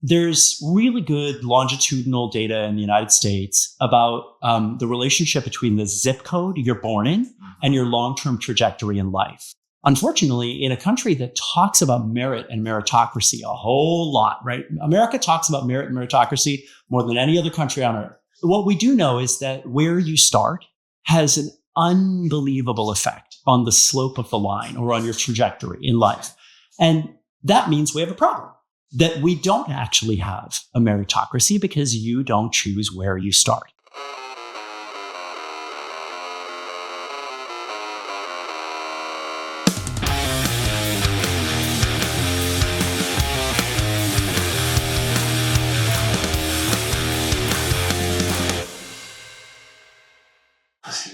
there's really good longitudinal data in the United States about the relationship between the zip code you're born in and your long-term trajectory in life. Unfortunately, in a country that talks about merit and meritocracy a whole lot, right? America talks about merit and meritocracy more than any other country on earth. What we do know is that where you start has an unbelievable effect on the slope of the line or on your trajectory in life. And that means we have a problem, that we don't actually have a meritocracy because you don't choose where you start.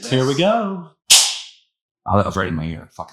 Here we go. Oh, that was right in my ear. Fuck.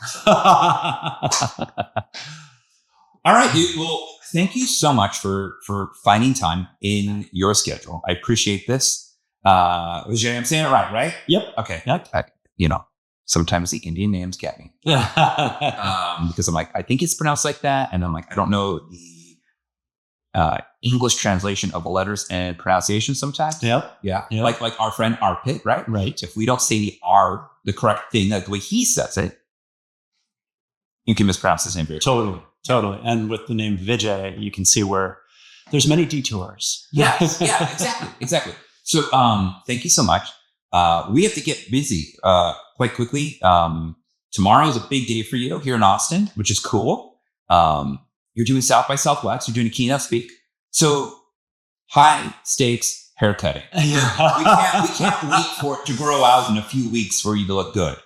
All right, dude. Well, thank you so much for finding time in your schedule. I appreciate this. Vijay, I'm saying it right? Yep. Okay. Yep. Sometimes the Indian names get me. Because I'm like, I think it's pronounced like that. And I'm like, I don't know the English translation of the letters and pronunciation sometimes. Yep. Yeah. Yep. Like our friend Arpit, right? Right. If we don't say the R, the correct thing, like the way he says it, you can mispronounce his name very quickly. Totally. And with the name Vijay, you can see where there's many detours. Yes. Yeah, exactly. So, thank you so much. We have to get busy, quite quickly. Tomorrow is a big day for you here in Austin, which is cool. You're doing South by Southwest. You're doing a keynote speak. So high stakes haircutting. Yeah. We can't wait for it to grow out in a few weeks for you to look good.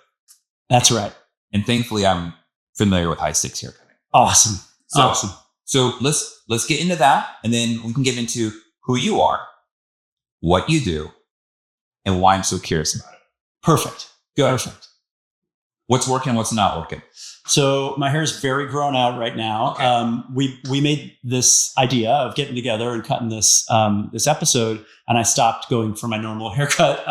That's right. And thankfully, I'm familiar with high stakes haircutting. Awesome. So let's get into that, and then we can get into who you are, what you do, and why I'm so curious about it. Perfect. Good. Perfect. What's working? What's not working? So my hair is very grown out right now. Okay. We made this idea of getting together and cutting this episode, and I stopped going for my normal haircut.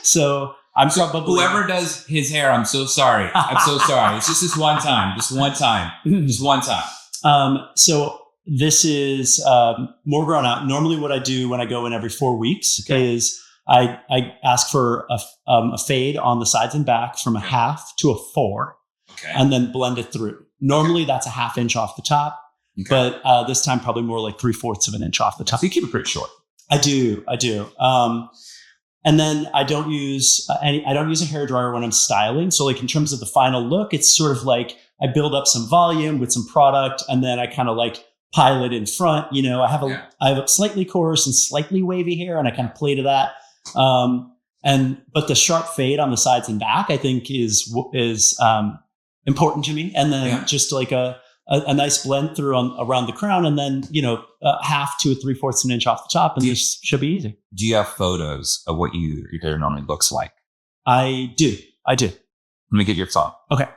So I'm probably whoever does his hair. I'm so sorry. I'm so sorry. It's just this one time. Just one time. So this is more grown out. Normally, what I do when I go in every 4 weeks is I ask for a fade on the sides and back from a half to a 4. Okay. And then blend it through. Normally that's a half inch off the top, but this time probably more like 3/4 of an inch off the top. So you keep it pretty short. I do. And then I don't use a hairdryer when I'm styling. So like in terms of the final look, it's sort of like I build up some volume with some product, and then I kind of like pile it in front. I have a slightly coarse and slightly wavy hair, and I kind of play to that. But the sharp fade on the sides and back, I think is important to me. And then just like a nice blend through around the crown, and then, half to 3/4 of an inch off the top, and this should be easy. Do you have photos of what your hair normally looks like? I do. Let me get your thought. Okay.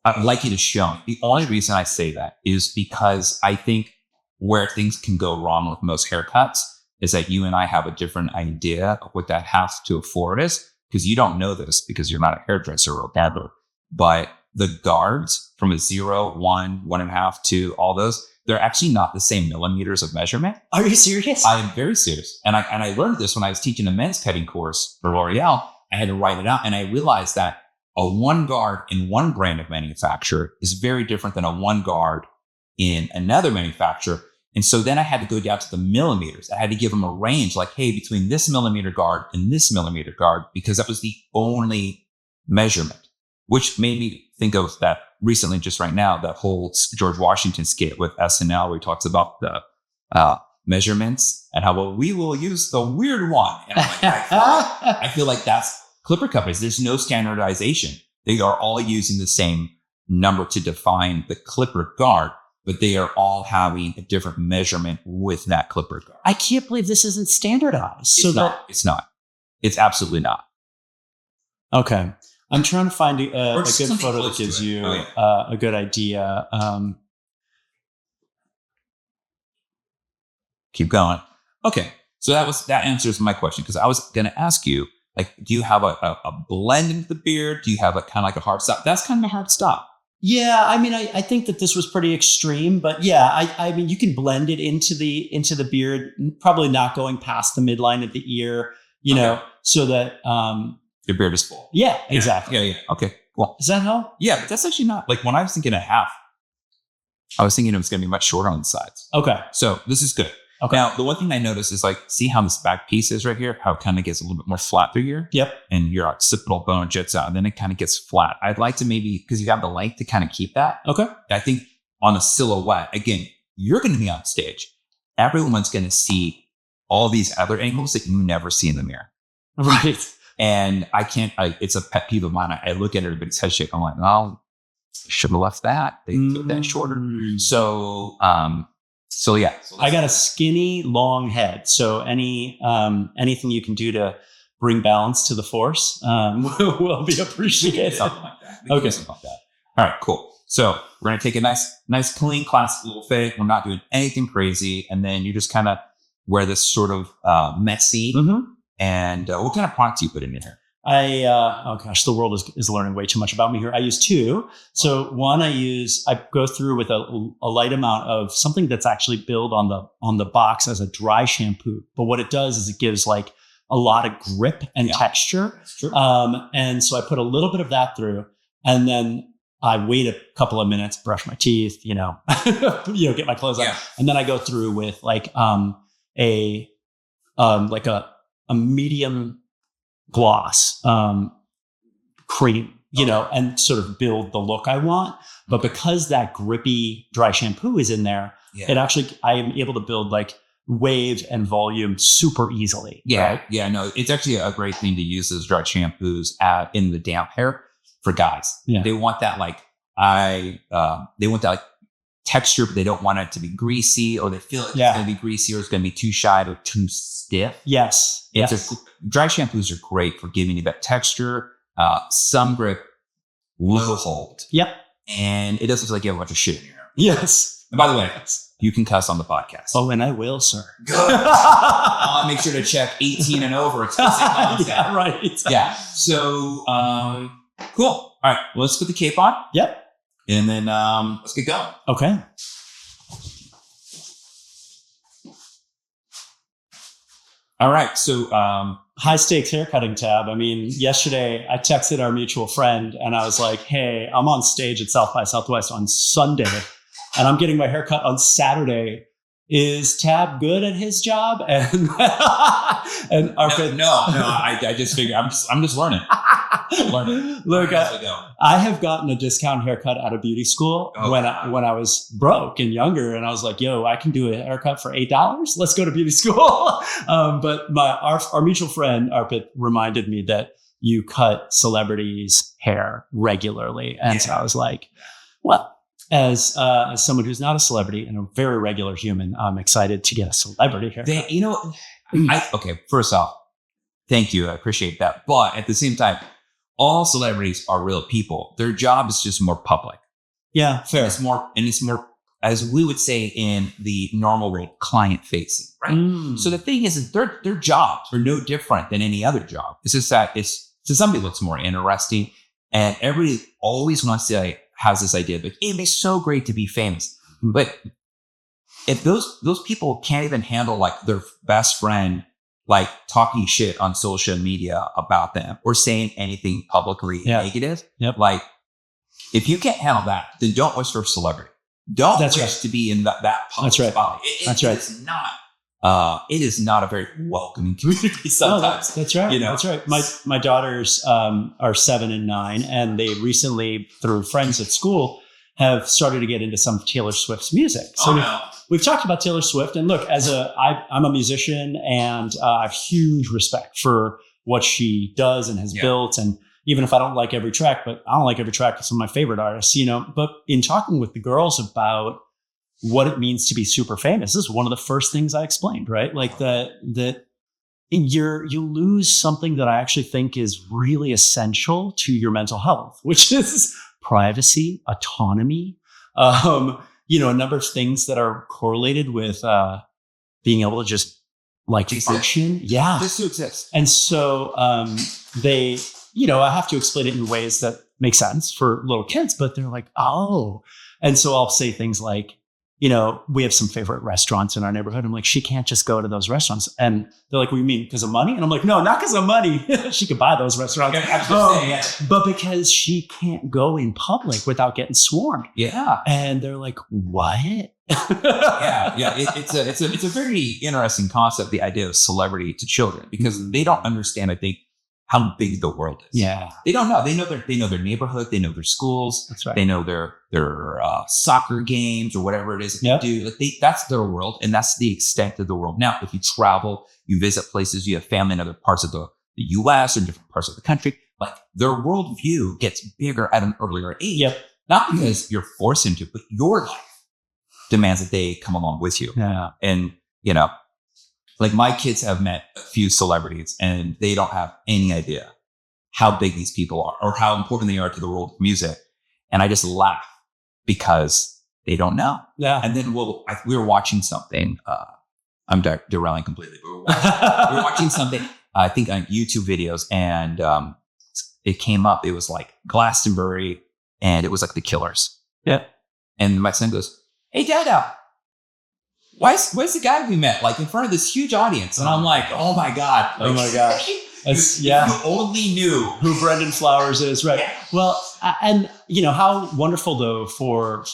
I'd like you to show me. The only reason I say that is because I think where things can go wrong with most haircuts is that you and I have a different idea of what that half to a 4 is, because you don't know this because you're not a hairdresser or a barber. But the guards from a 0, 1, 1.5, 2, all those, they're actually not the same millimeters of measurement. Are you serious? I am very serious. And I learned this when I was teaching a men's cutting course for L'Oreal. I had to write it out, and I realized that a 1 guard in one brand of manufacturer is very different than a 1 guard in another manufacturer. And so then I had to go down to the millimeters. I had to give them a range, like, hey, between this millimeter guard and this millimeter guard, because that was the only measurement, which made me think of that recently, just right now, that whole George Washington skit with SNL where he talks about the measurements and how, well, we will use the weird one. And I'm like, I feel like that's clipper companies. There's no standardization. They are all using the same number to define the clipper guard, but they are all having a different measurement with that clipper guard. I can't believe this isn't standardized. It's not. It's absolutely not. Okay. I'm trying to find a good photo that gives you a good idea. Keep going. Okay. So that answers my question, because I was going to ask you, like, do you have a blend into the beard? Do you have a kind of like a hard stop? That's kind of a hard stop. Yeah, I mean, I think that this was pretty extreme, but yeah, I mean, you can blend it into the beard, probably not going past the midline of the ear, so that Your beard is full. yeah, exactly. Yeah. Okay, cool. Does that help? Yeah, but that's actually not like when I was thinking a half. I was thinking it was going to be much shorter on the sides. Okay. So this is good. Okay. Now, the one thing I noticed is like, see how this back piece is right here? How it kind of gets a little bit more flat through here? Yep. And your occipital bone jets out, and then it kind of gets flat. I'd like to maybe, because you have the length to kind of keep that. Okay. I think on a silhouette, again, you're going to be on stage. Everyone's going to see all these other angles that you never see in the mirror. Right. And it's a pet peeve of mine. I look at everybody's head shake. I'm like, well, should have left that. They took that shorter. So yeah. I got a skinny, long head. So anything you can do to bring balance to the force will be appreciated. Something like that. Okay. Something like that. All right, cool. So we're going to take a nice, clean, classic little fade. We're not doing anything crazy. And then you just kind of wear this sort of messy. Mm-hmm. And what kind of products do you put in here? The world is learning way too much about me here. I use two. So one, I go through with a light amount of something that's actually billed on the box as a dry shampoo. But what it does is it gives like a lot of grip and texture. Sure. And so I put a little bit of that through, and then I wait a couple of minutes, brush my teeth, get my clothes on, and then I go through with like a medium gloss cream, and sort of build the look I want. But because that grippy dry shampoo is in there, I am able to build like wave and volume super easily. Yeah. Right? Yeah. No, it's actually a great thing to use those dry shampoos in the damp hair for guys. Yeah. They want that texture, but they don't want it to be greasy, or they feel it's going to be greasy, or it's going to be too shiny or too stiff. Yes. Dry shampoos are great for giving you that texture, some grip, low hold. Yep. And it doesn't feel like you have a bunch of shit in your hair. Yes. And by the way, you can cuss on the podcast. Oh, and I will, sir. Good. Make sure to check 18 and over. Yeah, right. Yeah. So, cool. All right. Well, let's put the cape on. Yep. And then let's get going. Okay. All right. So high stakes haircutting tab. I mean, yesterday I texted our mutual friend and I was like, hey, I'm on stage at South by Southwest on Sunday and I'm getting my haircut on Saturday. Is Tab good at his job? And I just figured I'm just learning. Look, I have gotten a discount haircut out of beauty school when I was broke and younger, and I was like, "Yo, I can do a haircut for $8. Let's go to beauty school." But our mutual friend Arpit reminded me that you cut celebrities' hair regularly, and so I was like, "Well." As someone who's not a celebrity and a very regular human, I'm excited to get a celebrity haircut. First off, thank you. I appreciate that. But at the same time, all celebrities are real people. Their job is just more public. Yeah, fair. It's more, as we would say in the normal way, client facing, right? So the thing is their jobs are no different than any other job. It's just that to some people it's more interesting, and everybody always wants to has this idea that it'd be so great to be famous. But if those people can't even handle like their best friend, like talking shit on social media about them or saying anything publicly negative, like if you can't handle that, then don't wish for a celebrity. Don't wish to be in that public spotlight. That's right. It is not a very welcoming community sometimes. That's right. That's right. My daughters are 7 and 9, and they recently, through friends at school, have started to get into some Taylor Swift's music. So we've talked about Taylor Swift, and look, I'm a musician, and I have huge respect for what she does and has built. And even if I don't like every track, but I don't like every track of some of my favorite artists, But in talking with the girls about what it means to be super famous, this is one of the first things I explained, right? Like that you lose something that I actually think is really essential to your mental health, which is privacy, autonomy, a number of things that are correlated with being able to just like function. Yeah. Just to exist. And so they, I have to explain it in ways that make sense for little kids, but they're like, oh. And so I'll say things like, you know, we have some favorite restaurants in our neighborhood. I'm like, she can't just go to those restaurants. And they're like, what do you mean? Because of money? And I'm like, no, not because of money. She could buy those restaurants. But because she can't go in public without getting swarmed. Yeah. And they're like, what? It's a very interesting concept, the idea of celebrity to children, because they don't understand, I think, how big the world is. Yeah. They don't know. They know their neighborhood. They know their schools. That's right. They know their soccer games or whatever it is that Yep. they do. Like that's their world, and that's the extent of the world. Now, if you travel, you visit places, you have family in other parts of the U.S. or different parts of the country, like their worldview gets bigger at an earlier age. Yep. Not because you're forced into, but your life demands that they come along with you. Yeah. And you know, like my kids have met a few celebrities and they don't have any idea how big these people are or how important they are to the world of music. And I just laugh because they don't know. Yeah. And then we were watching something. I'm derailing completely, but we were watching something, I think on YouTube videos, and it came up. It was like Glastonbury and it was like the Killers. Yeah. And my son goes, "Hey, Dada, where's the guy we met, like in front of this huge audience?" And I'm like, oh my God. Like, oh my gosh. You only knew who Brendan Flowers is. Right. Yeah. Well, and you know, how wonderful though for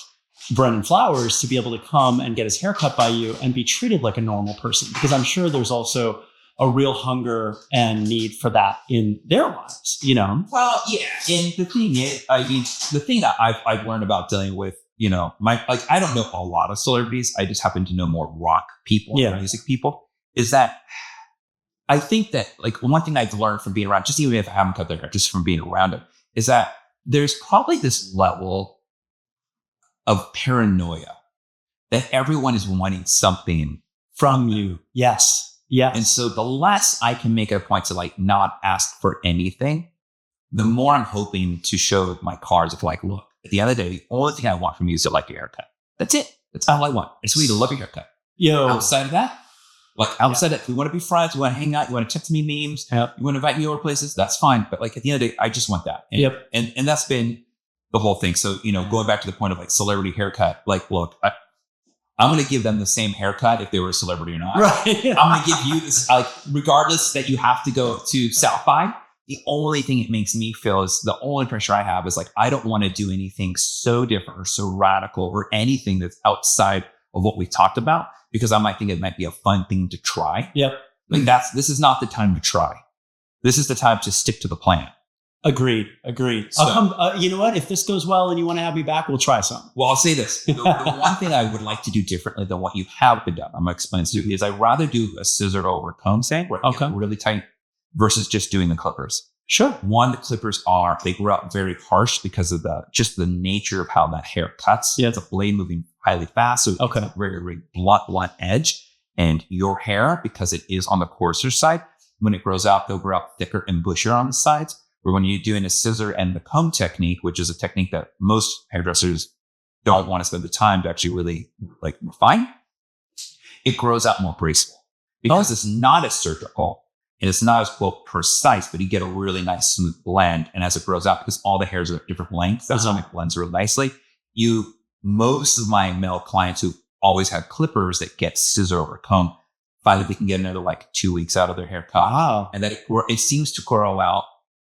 Brendan Flowers to be able to come and get his hair cut by you and be treated like a normal person, because I'm sure there's also a real hunger and need for that in their lives, you know? Well, yeah. And the thing is, I mean, the thing that I've learned about dealing with, you know, I don't know a lot of celebrities. I just happen to know more rock people, and music people, is that I think that like one thing I've learned from being around, just even if I haven't cut their hair, just from being around them, is that there's probably this level of paranoia that everyone is wanting something from you. Yes. Yes. And so the less I can make a point to like not ask for anything, the more I'm hoping to show my cards of like, look, at the end of the day, the only thing I want from you is to like your haircut. That's it. That's all I want. I just want you to love your haircut. Yo. Outside of that, if we want to be friends, we want to hang out, you want to text me memes, you want to invite me over places, that's fine. But like at the end of the day, I just want that. And, and that's been the whole thing. So, you know, going back to the point of like celebrity haircut, like, look, I'm going to give them the same haircut if they were a celebrity or not. Right. I'm going to give you this, like, regardless that you have to go to South by. The only thing it makes me feel is the only pressure I have is like, I don't want to do anything so different or so radical or anything that's outside of what we talked about, because I might think it might be a fun thing to try. Yep. Like this is not the time to try. This is the time to stick to the plan. Agreed. So, I'll come. You know what? If this goes well and you want to have me back, we'll try something. Well, I'll say this. The one thing I would like to do differently than what you have been done, I'm going to explain this to you, is I'd rather do a scissor over comb saying where it gets really tight versus just doing the clippers. Sure. One, the clippers they grow out very harsh because of the nature of how that hair cuts. Yeah. It's a blade moving highly fast. So it's a very, very blunt edge. And your hair, because it is on the coarser side, when it grows out, they'll grow out thicker and bushier on the sides. Where when you're doing a scissor and the comb technique, which is a technique that most hairdressers don't want to spend the time to actually really like refine, it grows out more graceful because it's not as surgical and it's not as precise, but you get a really nice smooth blend. And as it grows out, because all the hairs are at different lengths, that's how it blends really nicely. Most of my male clients who always had clippers that get scissor over comb, finally they can get another like 2 weeks out of their haircut. Wow. And that it seems to grow out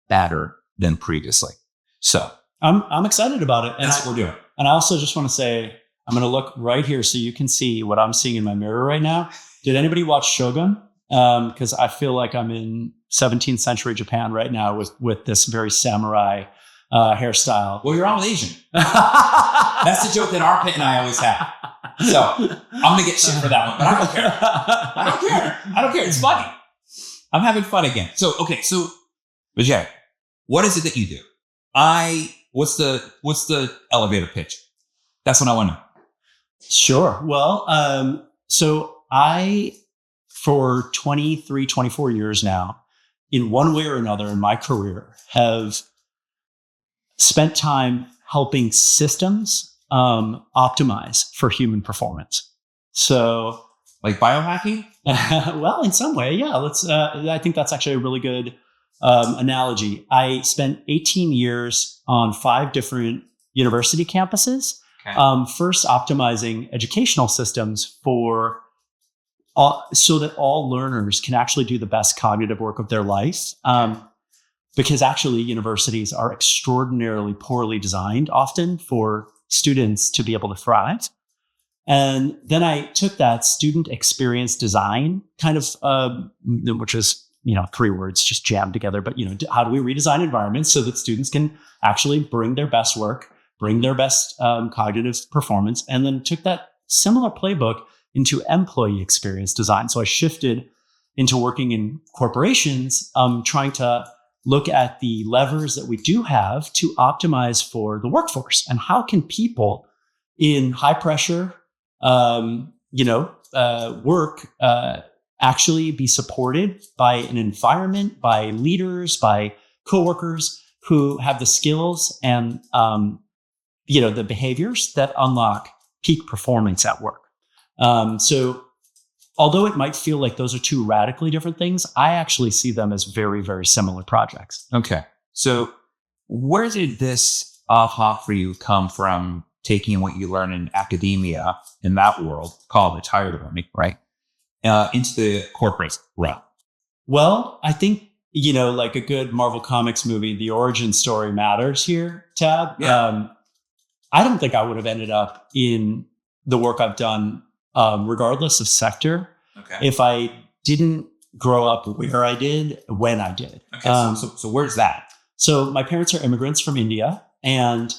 better than previously. So I'm excited about it. And that's what we're doing. And I also just want to say, I'm going to look right here so you can see what I'm seeing in my mirror right now. Did anybody watch Shogun? Because I feel like I'm in 17th century Japan right now with this very samurai hairstyle. Well, you're all Asian. That's the joke that Arpit and I always have. So I'm going to get shit for that one, but I don't care. I don't care. It's funny. I'm having fun again. So Vijay, what is it that you do? What's the elevator pitch? That's what I want to know. Sure. Well, so I, for 23, 24 years now, in one way or another in my career, have spent time helping systems optimize for human performance. So, like biohacking? Well, in some way, yeah. I think that's actually a really good analogy. I spent 18 years on 5 different university campuses, first optimizing educational systems for so that all learners can actually do the best cognitive work of their life. Because actually universities are extraordinarily poorly designed often for students to be able to thrive. And then I took that student experience design kind of, which is, 3 words just jammed together, but, how do we redesign environments so that students can actually bring their best work, bring their best cognitive performance, and then took that similar playbook into employee experience design. So I shifted into working in corporations, trying to look at the levers that we do have to optimize for the workforce, and how can people in high pressure, work actually be supported by an environment, by leaders, by coworkers who have the skills and the behaviors that unlock peak performance at work. So although it might feel like those are 2 radically different things, I actually see them as very, very similar projects. Okay. So where did this aha for you come from, taking what you learn in academia in that world, called the tire learning, right? Into the corporate realm? Well, I think, like a good Marvel Comics movie, the origin story matters here, Tab. Yeah. I don't think I would have ended up in the work I've done, regardless of sector, if I didn't grow up where I did, when I did. Okay, so where's that? So my parents are immigrants from India, and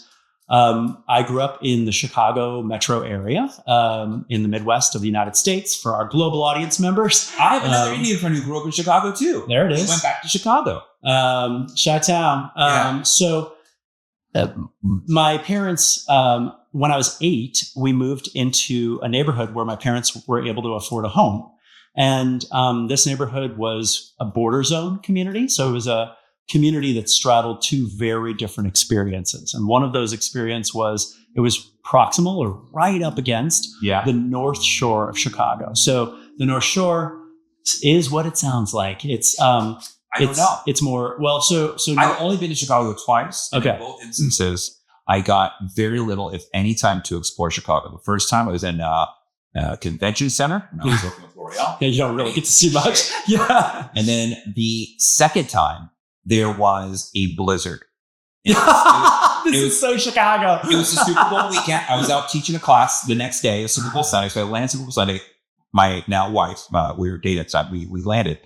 I grew up in the Chicago metro area, in the Midwest of the United States. For our global audience members, I have another Indian friend who grew up in Chicago too. There it is. He went back to Chicago. Chi-town. So my parents, when I was 8, we moved into a neighborhood where my parents were able to afford a home. And this neighborhood was a border zone community. So it was a community that straddled 2 very different experiences. And one of those experiences was, it was proximal or right up against the North Shore of Chicago. So the North Shore is what it sounds like. It's I don't know. It's more, so I've only been to Chicago twice. And in both instances, I got very little, if any, time to explore Chicago. The first time I was in a convention center. I was working with L'Oreal. Yeah, you don't really get to see much. Yeah. And then the second time, there was a blizzard. This is so Chicago. It was the Super Bowl weekend. I was out teaching a class the next day, Super Bowl Sunday. So I landed Super Bowl Sunday. My now wife, we were dating at the time. We landed.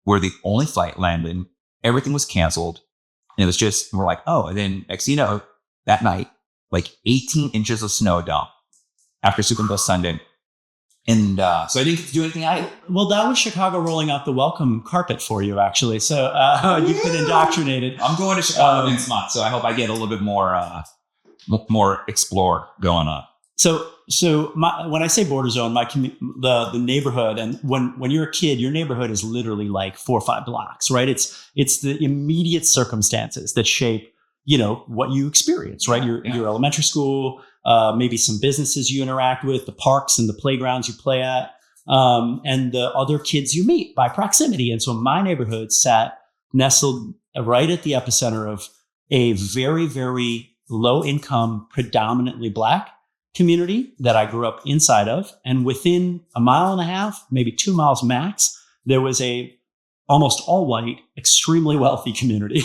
We're the only flight landing. Everything was canceled. And it was just, we're like, oh, and then next thing you know, that night, like 18 inches of snow dump after Super Bowl Sunday. And so I didn't get to do anything. Well, that was Chicago rolling out the welcome carpet for you, actually. So you've been indoctrinated. I'm going to Chicago next month, so I hope I get a little bit more explore going on. So when I say border zone, the neighborhood, and when you're a kid, your neighborhood is literally like 4 or 5 blocks, right? It's the immediate circumstances that shape, what you experience, right? Your elementary school, maybe some businesses you interact with, the parks and the playgrounds you play at, and the other kids you meet by proximity. And so my neighborhood sat nestled right at the epicenter of a very, very low income, predominantly Black community that I grew up inside of. And within 1.5 miles, maybe 2 miles max, there was a almost all white, extremely wealthy community.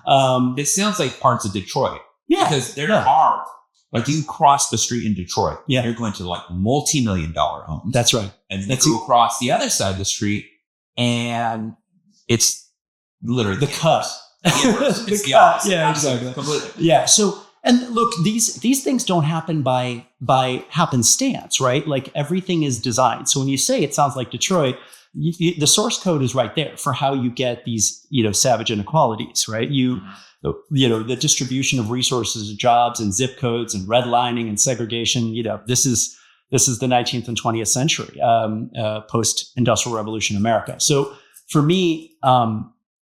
It sounds like parts of Detroit. Yeah. Because there are, like, you cross the street in Detroit. Yeah. You're going to like multi-million-dollar homes. That's right. And then you go across the other side of the street and it's literally the cut. It's the opposite. Yeah, exactly. Completely. Yeah. So, and look, these things don't happen by happenstance, right? Like, everything is designed. So when you say it sounds like Detroit, the source code is right there for how you get these, savage inequalities, right? The distribution of resources, jobs, and zip codes, and redlining and segregation. This is the 19th and 20th century, post-industrial revolution America. So for me, I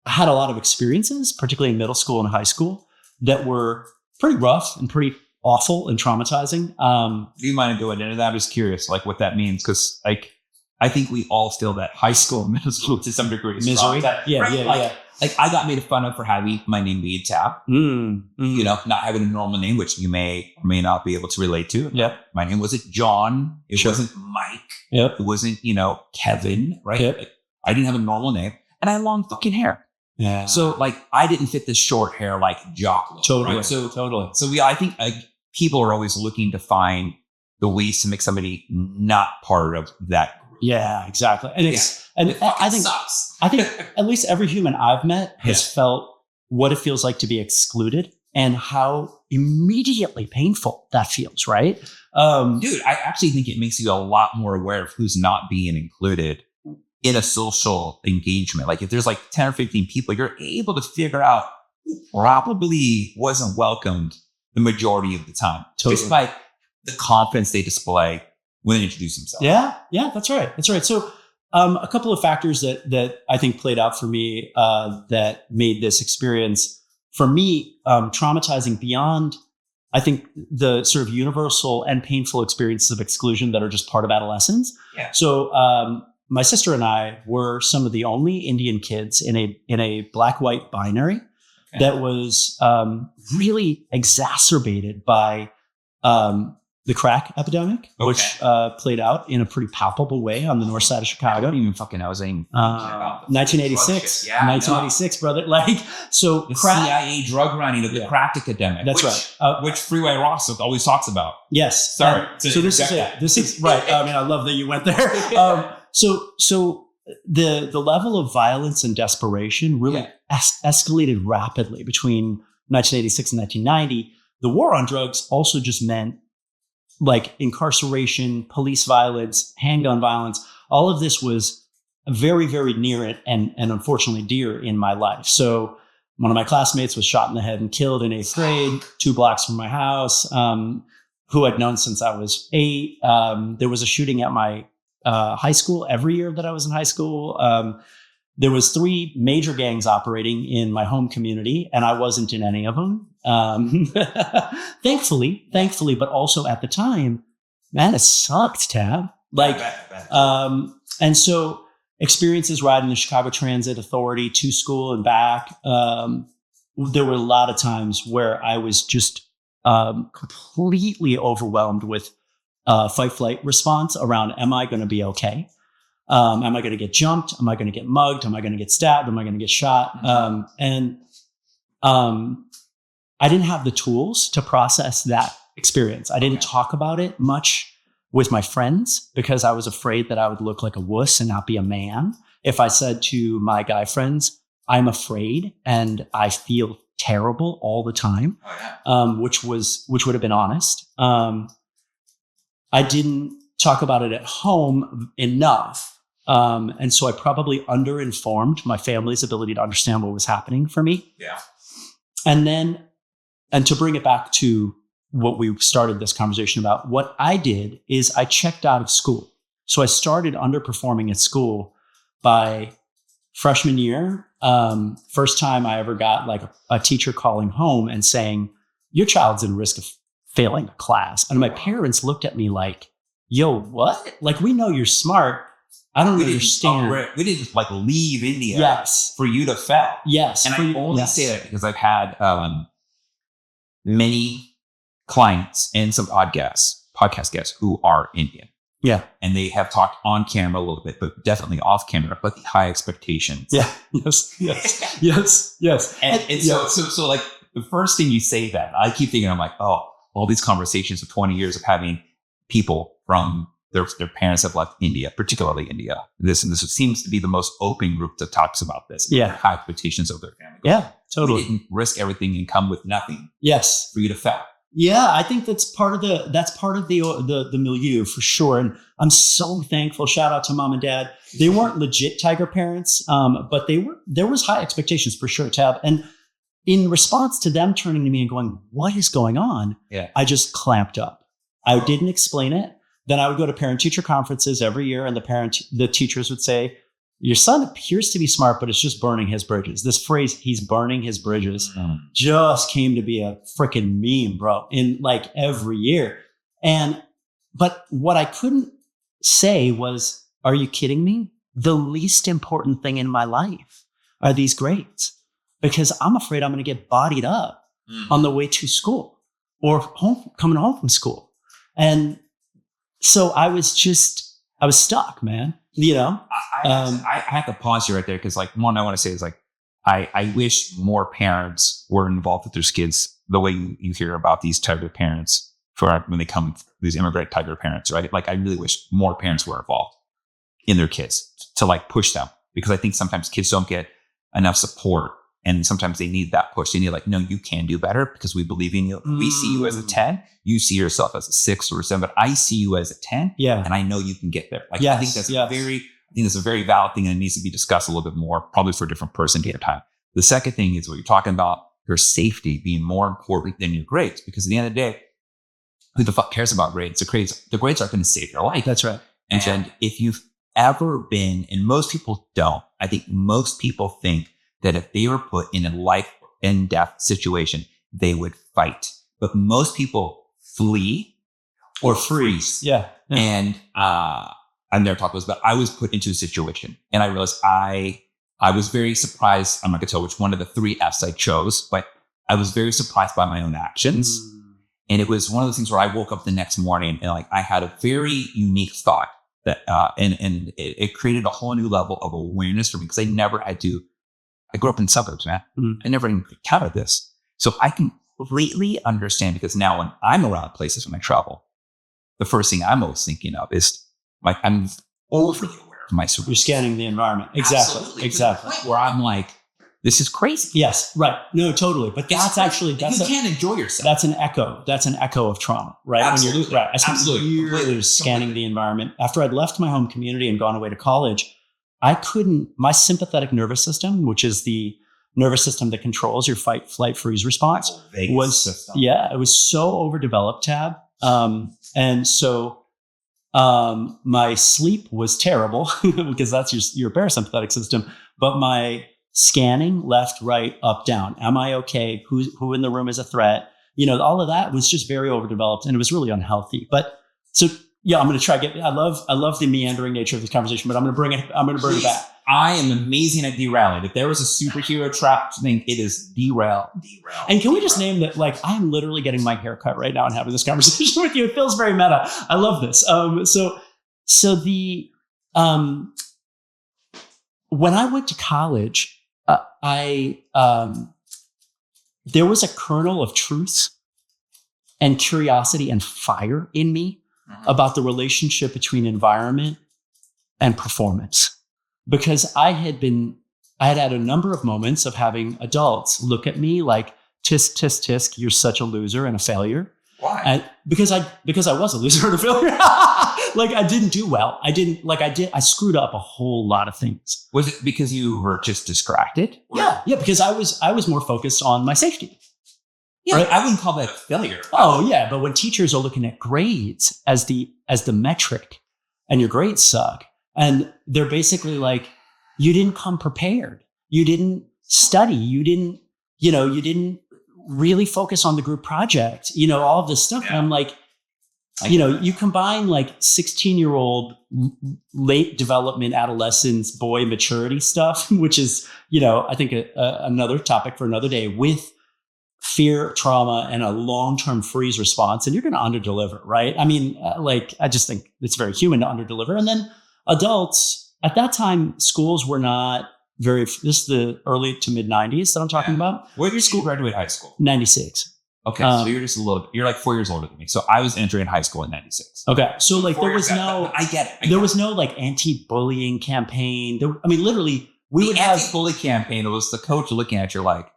had a lot of experiences, particularly in middle school and high school, that were pretty rough and pretty awful and traumatizing. Do you mind going into that? I'm just curious, like, what that means, because I think we all feel that high school and middle school to some degree. Misery. Right? Yeah. like I got made fun of for having my name being Tab. You know, not having a normal name, which you may or may not be able to relate to. Yep. My name wasn't John. It wasn't Mike. Yep. It wasn't, you know, Kevin, right? Yep. Like, I didn't have a normal name, and I had long fucking hair. Yeah. So like I didn't fit this short hair like jock look. Totally. Right? So totally. I think people are always looking to find the ways to make somebody not part of that group. Yeah, exactly. And I think sucks. I think at least every human I've met has felt what it feels like to be excluded and how immediately painful that feels, right? Dude, I actually think it makes you a lot more aware of who's not being included in a social engagement. Like if there's like 10 or 15 people, you're able to figure out who probably wasn't welcomed the majority of the time. Totally. Just by the confidence they display when they introduce themselves. Yeah, that's right. That's right. So a couple of factors that I think played out for me that made this experience, for me, traumatizing beyond, I think, the sort of universal and painful experiences of exclusion that are just part of adolescence. Yeah. So my sister and I were some of the only Indian kids in a black-white binary that was really exacerbated by the crack epidemic, which played out in a pretty palpable way on the north side of Chicago. I don't even fucking know. 1986. Yeah, 1986, brother. Like, so the crack. CIA drug running of the crack epidemic. That's right. Which Freeway Ross always talks about. Yes. Sorry. So this is it. This is right. I mean, I love that you went there. So the level of violence and desperation really escalated rapidly between 1986 and 1990. The war on drugs also just meant like incarceration, police violence, handgun violence. All of this was very, very near it and unfortunately dear in my life. So one of my classmates was shot in the head and killed in 8th grade, 2 blocks from my house, who I'd known since I was 8. There was a shooting at my high school every year that I was in high school. There was 3 major gangs operating in my home community, and I wasn't in any of them. Thankfully, but also at the time, man, it sucked, Tab. Like, and so experiences riding the Chicago Transit Authority to school and back. There were a lot of times where I was just completely overwhelmed with fight-flight response around, am I going to be okay? Am I going to get jumped? Am I going to get mugged? Am I going to get stabbed? Am I going to get shot? I didn't have the tools to process that experience. I didn't talk about it much with my friends because I was afraid that I would look like a wuss and not be a man. If I said to my guy friends, I'm afraid and I feel terrible all the time, which would have been honest. I didn't talk about it at home enough. And so I probably underinformed my family's ability to understand what was happening for me. Yeah. And to bring it back to what we started this conversation about, what I did is I checked out of school. So I started underperforming at school by freshman year. First time I ever got like a teacher calling home and saying, your child's in risk of failing a class. And my parents looked at me like, yo, what? Like, we know you're smart. I don't understand. We didn't like leave India for you to fail. Yes. And I only say that because I've had many clients and some podcast guests who are Indian. Yeah. And they have talked on camera a little bit, but definitely off camera, about the high expectations. Yeah. Yes. And so like the first thing you say that, I keep thinking, I'm like, oh, all these conversations of 20 years of having people from their parents have left India, particularly India. This seems to be the most open group that talks about this. Yeah. High expectations of their family. Yeah, totally. We didn't risk everything and come with nothing. Yes. For you to fail. Yeah, I think that's part of the milieu for sure. And I'm so thankful. Shout out to mom and dad. They weren't legit tiger parents, but there was high expectations for sure, Tab. And in response to them turning to me and going, what is going on? Yeah. I just clamped up. I didn't explain it. Then I would go to parent-teacher conferences every year, and the teachers would say, your son appears to be smart, but it's just burning his bridges. This phrase, he's burning his bridges, just came to be a freaking meme, bro, in like every year. But what I couldn't say was, are you kidding me? The least important thing in my life are these grades, because I'm afraid I'm going to get bodied up on the way to school or coming home from school. And so I was stuck, man. I have to pause you right there because, like, one I want to say is, like, I wish more parents were involved with their kids the way you hear about these type of parents when they come, these immigrant type of parents, right? Like, I really wish more parents were involved in their kids to, like, push them, because I think sometimes kids don't get enough support, and sometimes they need that push. They need, like, no, you can do better because we believe in you. We see you as a 10. You see yourself as a 6 or a 7, but I see you as a 10. Yeah. And I know you can get there. Like, yes, I think that's a very valid thing, and it needs to be discussed a little bit more, probably for a different person at a time. The second thing is what you're talking about, your safety being more important than your grades, because at the end of the day, who the fuck cares about grades? The grades aren't going to save your life. That's right. And if you've ever been, and most people don't, I think most people think that if they were put in a life and death situation, they would fight. But most people flee or freeze. Yeah. And I've never talked about this, but I was put into a situation, and I realized I was very surprised. I'm not going to tell which one of the 3 F's I chose, but I was very surprised by my own actions. And it was one of those things where I woke up the next morning and, like, I had a very unique thought that, and it created a whole new level of awareness for me, because I grew up in suburbs, man. I never even encountered this. So I completely understand, because now when I'm around places when I travel, the first thing I'm always thinking of is, like, I'm overly aware of my surroundings. You're scanning the environment. Exactly. Absolutely. Exactly. To the point where I'm like, this is crazy. Yes. Right. No, totally. But you can't enjoy yourself. That's an echo. That's an echo of trauma, right? Absolutely. When you're right. I spent years scanning the environment. After I'd left my home community and gone away to college, my sympathetic nervous system, which is the nervous system that controls your fight, flight, freeze response, it was so overdeveloped, Tab. And so my sleep was terrible because that's your parasympathetic system, but my scanning left, right, up, down. Am I okay? Who in the room is a threat? All of that was just very overdeveloped, and it was really unhealthy. But so, yeah, I'm going to try I love the meandering nature of this conversation, but I'm going to bring it back. I am amazing at derailing. If there was a superhero trap thing, it is derail. And can we just name that, like, I'm literally getting my hair cut right now and having this conversation with you. It feels very meta. I love this. When I went to college, there was a kernel of truth and curiosity and fire in me about the relationship between environment and performance, because I had had a number of moments of having adults look at me like, tisk, tisk, tisk, you're such a loser and a failure. Why? Because I was a loser and a failure. Like, I didn't do well. I screwed up a whole lot of things. Was it because you were just distracted? Yeah, because I was more focused on my safety. Yeah, right? I wouldn't call that a failure. Oh yeah, but when teachers are looking at grades as the metric, and your grades suck, and they're basically like, you didn't come prepared, you didn't study, you didn't really focus on the group project, all of this stuff. Yeah. And I'm like, you combine like 16-year-old late development, adolescence, boy maturity stuff, which is, I think another topic for another day, with fear, trauma, and a long-term freeze response, and you're going to underdeliver, right? I mean, I just think it's very human to underdeliver. And then adults, at that time, schools were not this is the early to mid 90s that I'm talking about. Where did you graduate high school? 96. Okay, so you're just you're like 4 years older than me. So I was entering high school in 96. Okay, so like there was I get it. There was no like anti-bullying campaign. Literally, we would have anti-bully campaign. It was the coach looking at you like,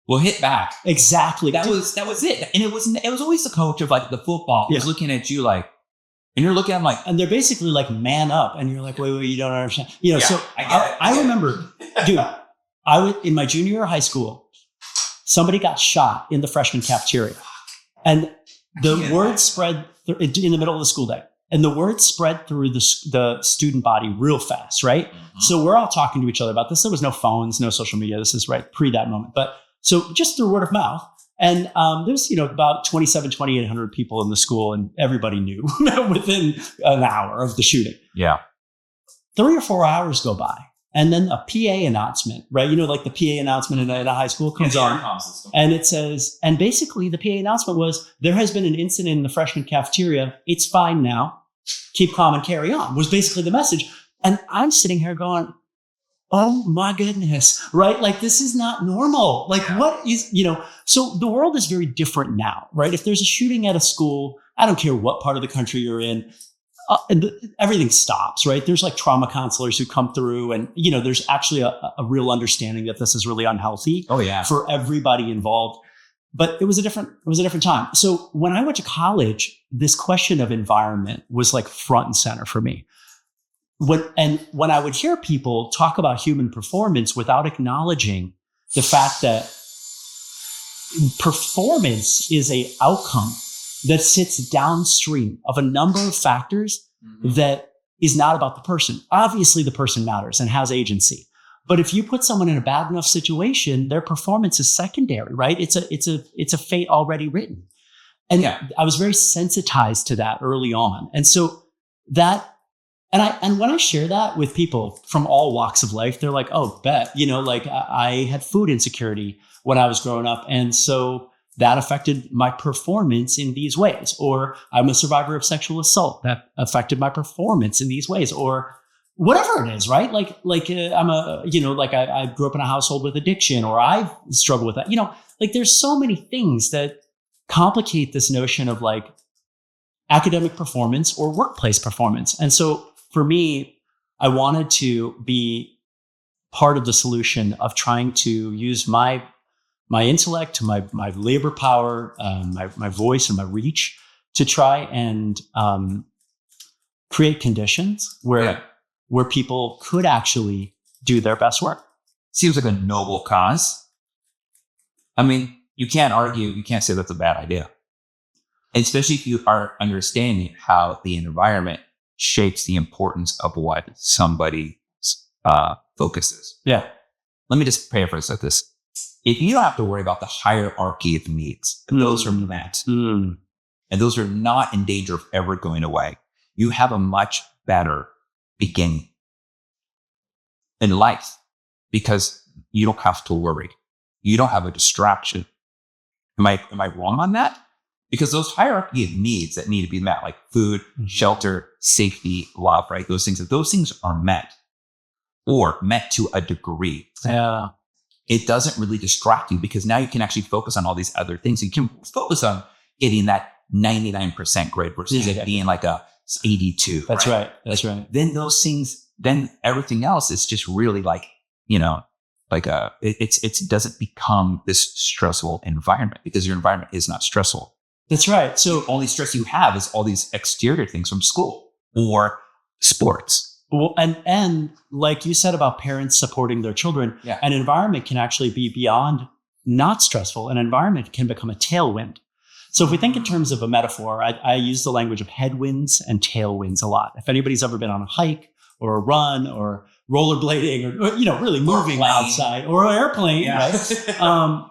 well, hit back. Exactly. That was it. And it was always the coach of like the football was looking at you like, and you're looking at them like, and they're basically like, man up. And you're like, wait, you don't understand. So I remember, dude, I was in my junior year of high school, somebody got shot in the freshman cafeteria, and the word spread in the middle of the school day. And the word spread through the student body real fast, right? Mm-hmm. So we're all talking to each other about this. There was no phones, no social media. This is right pre that moment. But so just through word of mouth. And there's, about 2,800 people in the school, and everybody knew within an hour of the shooting. Yeah. 3 or 4 hours go by, And then a PA announcement, right? You know, like the PA announcement in a high school comes on, and it says, and basically the PA announcement was, there has been an incident in the freshman cafeteria. It's fine now. Keep calm and carry on, was basically the message. And I'm sitting here going, oh my goodness, right? Like, this is not normal. Like, what is, so the world is very different now, right? If there's a shooting at a school, I don't care what part of the country you're in, everything stops, right? There's like trauma counselors who come through, and, there's actually a real understanding that this is really unhealthy for everybody involved. But it was a different time. So when I went to college, this question of environment was like front and center for me. When I would hear people talk about human performance without acknowledging the fact that performance is an outcome that sits downstream of a number of factors that is not about the person. Obviously, the person matters and has agency. But if you put someone in a bad enough situation, their performance is secondary, right? It's a fate already written. And I was very sensitized to that early on. And so and when I share that with people from all walks of life, they're like, oh, bet, like I had food insecurity when I was growing up. And so that affected my performance in these ways. Or I'm a survivor of sexual assault. That affected my performance in these ways. Or whatever it is, right? I grew up in a household with addiction, or I've struggled with that. Like, there's so many things that complicate this notion of like academic performance or workplace performance. And so for me, I wanted to be part of the solution of trying to use my intellect, my labor power, my voice and my reach to try and create conditions where people could actually do their best work. Seems like a noble cause. I mean, you can't argue, you can't say that's a bad idea. Especially if you are understanding how the environment shapes the importance of what somebody's focus is. Yeah. Let me just paraphrase like this. If you don't have to worry about the hierarchy of needs, those are met, and those are not in danger of ever going away, you have a much better beginning in life, because you don't have to worry. You don't have a distraction. Am I wrong on that? Because those hierarchy of needs that need to be met, like food, shelter, safety, love, right? Those things are met, or met to a degree. Yeah. It doesn't really distract you, because now you can actually focus on all these other things. You can focus on getting that 99% grade versus it being like a 82. That's right. That's right. Then those things, then everything else is just really like, it doesn't become this stressful environment, because your environment is not stressful. That's right. So the only stress you have is all these exterior things from school or sports. Well, and like you said about parents supporting their children, an environment can actually be beyond not stressful. An environment can become a tailwind. So if we think in terms of a metaphor, I use the language of headwinds and tailwinds a lot. If anybody's ever been on a hike or a run or rollerblading or really moving outside, or an airplane, right?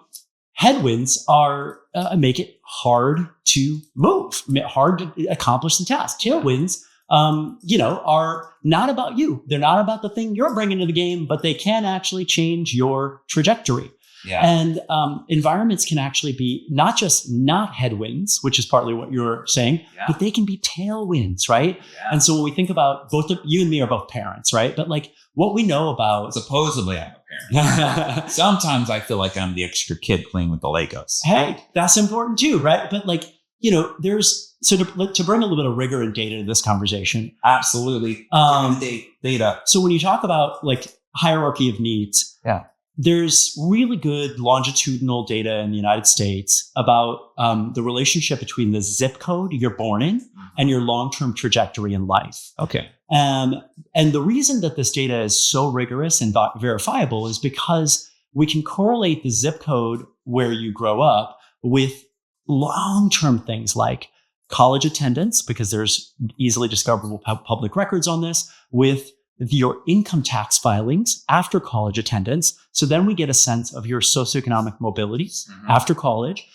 Headwinds are make it hard to move, hard to accomplish the task. Tailwinds, are not about you. They're not about the thing you're bringing to the game, but they can actually change your trajectory. Yeah. And environments can actually be not just not headwinds, which is partly what you're saying, but they can be tailwinds, right? Yeah. And so when we think about you and me are both parents, right? But like what we know about... Supposedly I'm a parent. Sometimes I feel like I'm the extra kid playing with the Legos. Hey, that's important too, right? But like, there's... So to bring a little bit of rigor and data to this conversation. Absolutely. Data. So when you talk about like hierarchy of needs, there's really good longitudinal data in the United States about the relationship between the zip code you're born in and your long-term trajectory in life. Okay. And the reason that this data is so rigorous and verifiable is because we can correlate the zip code where you grow up with long-term things like college attendance, because there's easily discoverable public records on this, with your income tax filings after college attendance. So then we get a sense of your socioeconomic mobilities after college.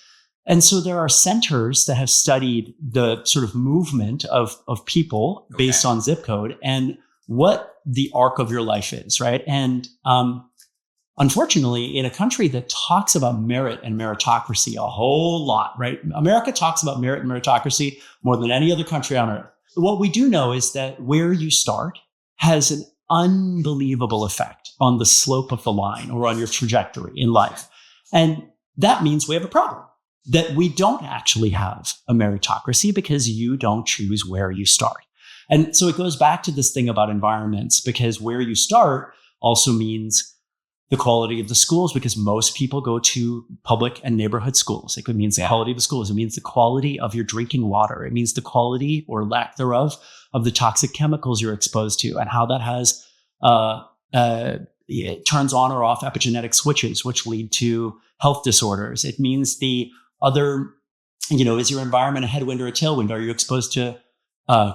And so there are centers that have studied the sort of movement of people based on zip code. And what the arc of your life is, right? And unfortunately, in a country that talks about merit and meritocracy a whole lot, right? America talks about merit and meritocracy more than any other country on earth. What we do know is that where you start has an unbelievable effect on the slope of the line or on your trajectory in life. And that means we have a problem, that we don't actually have a meritocracy because you don't choose where you start. And so it goes back to this thing about environments, because where you start also means the quality of the schools, because most people go to public and neighborhood schools. It means the quality of the schools. It means the quality of your drinking water. It means the quality or lack thereof of the toxic chemicals you're exposed to, and how that has it turns on or off epigenetic switches, which lead to health disorders. It means the other, is your environment a headwind or a tailwind? Are you exposed to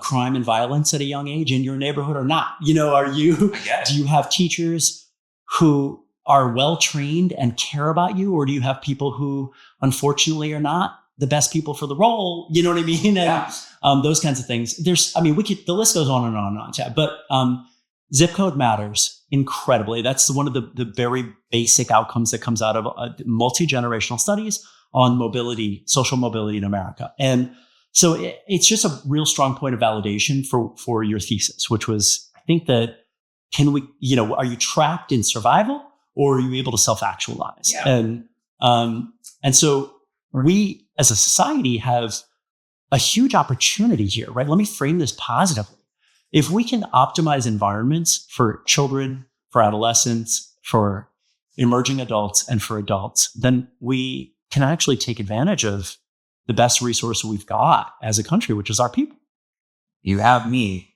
crime and violence at a young age in your neighborhood or not? Do you have teachers who are well trained and care about you, or do you have people who unfortunately are not the best people for the role? You know what I mean? And those kinds of things. The list goes on and on and on, Chad. But zip code matters incredibly. That's one of the very basic outcomes that comes out of multi-generational studies on mobility, social mobility in America. And so it's just a real strong point of validation for your thesis, which was, I think that, are you trapped in survival, or are you able to self-actualize? Yeah. And so we as a society have a huge opportunity here, right? Let me frame this positively. If we can optimize environments for children, for adolescents, for emerging adults, and for adults, then we can actually take advantage of the best resource we've got as a country, which is our people. You have me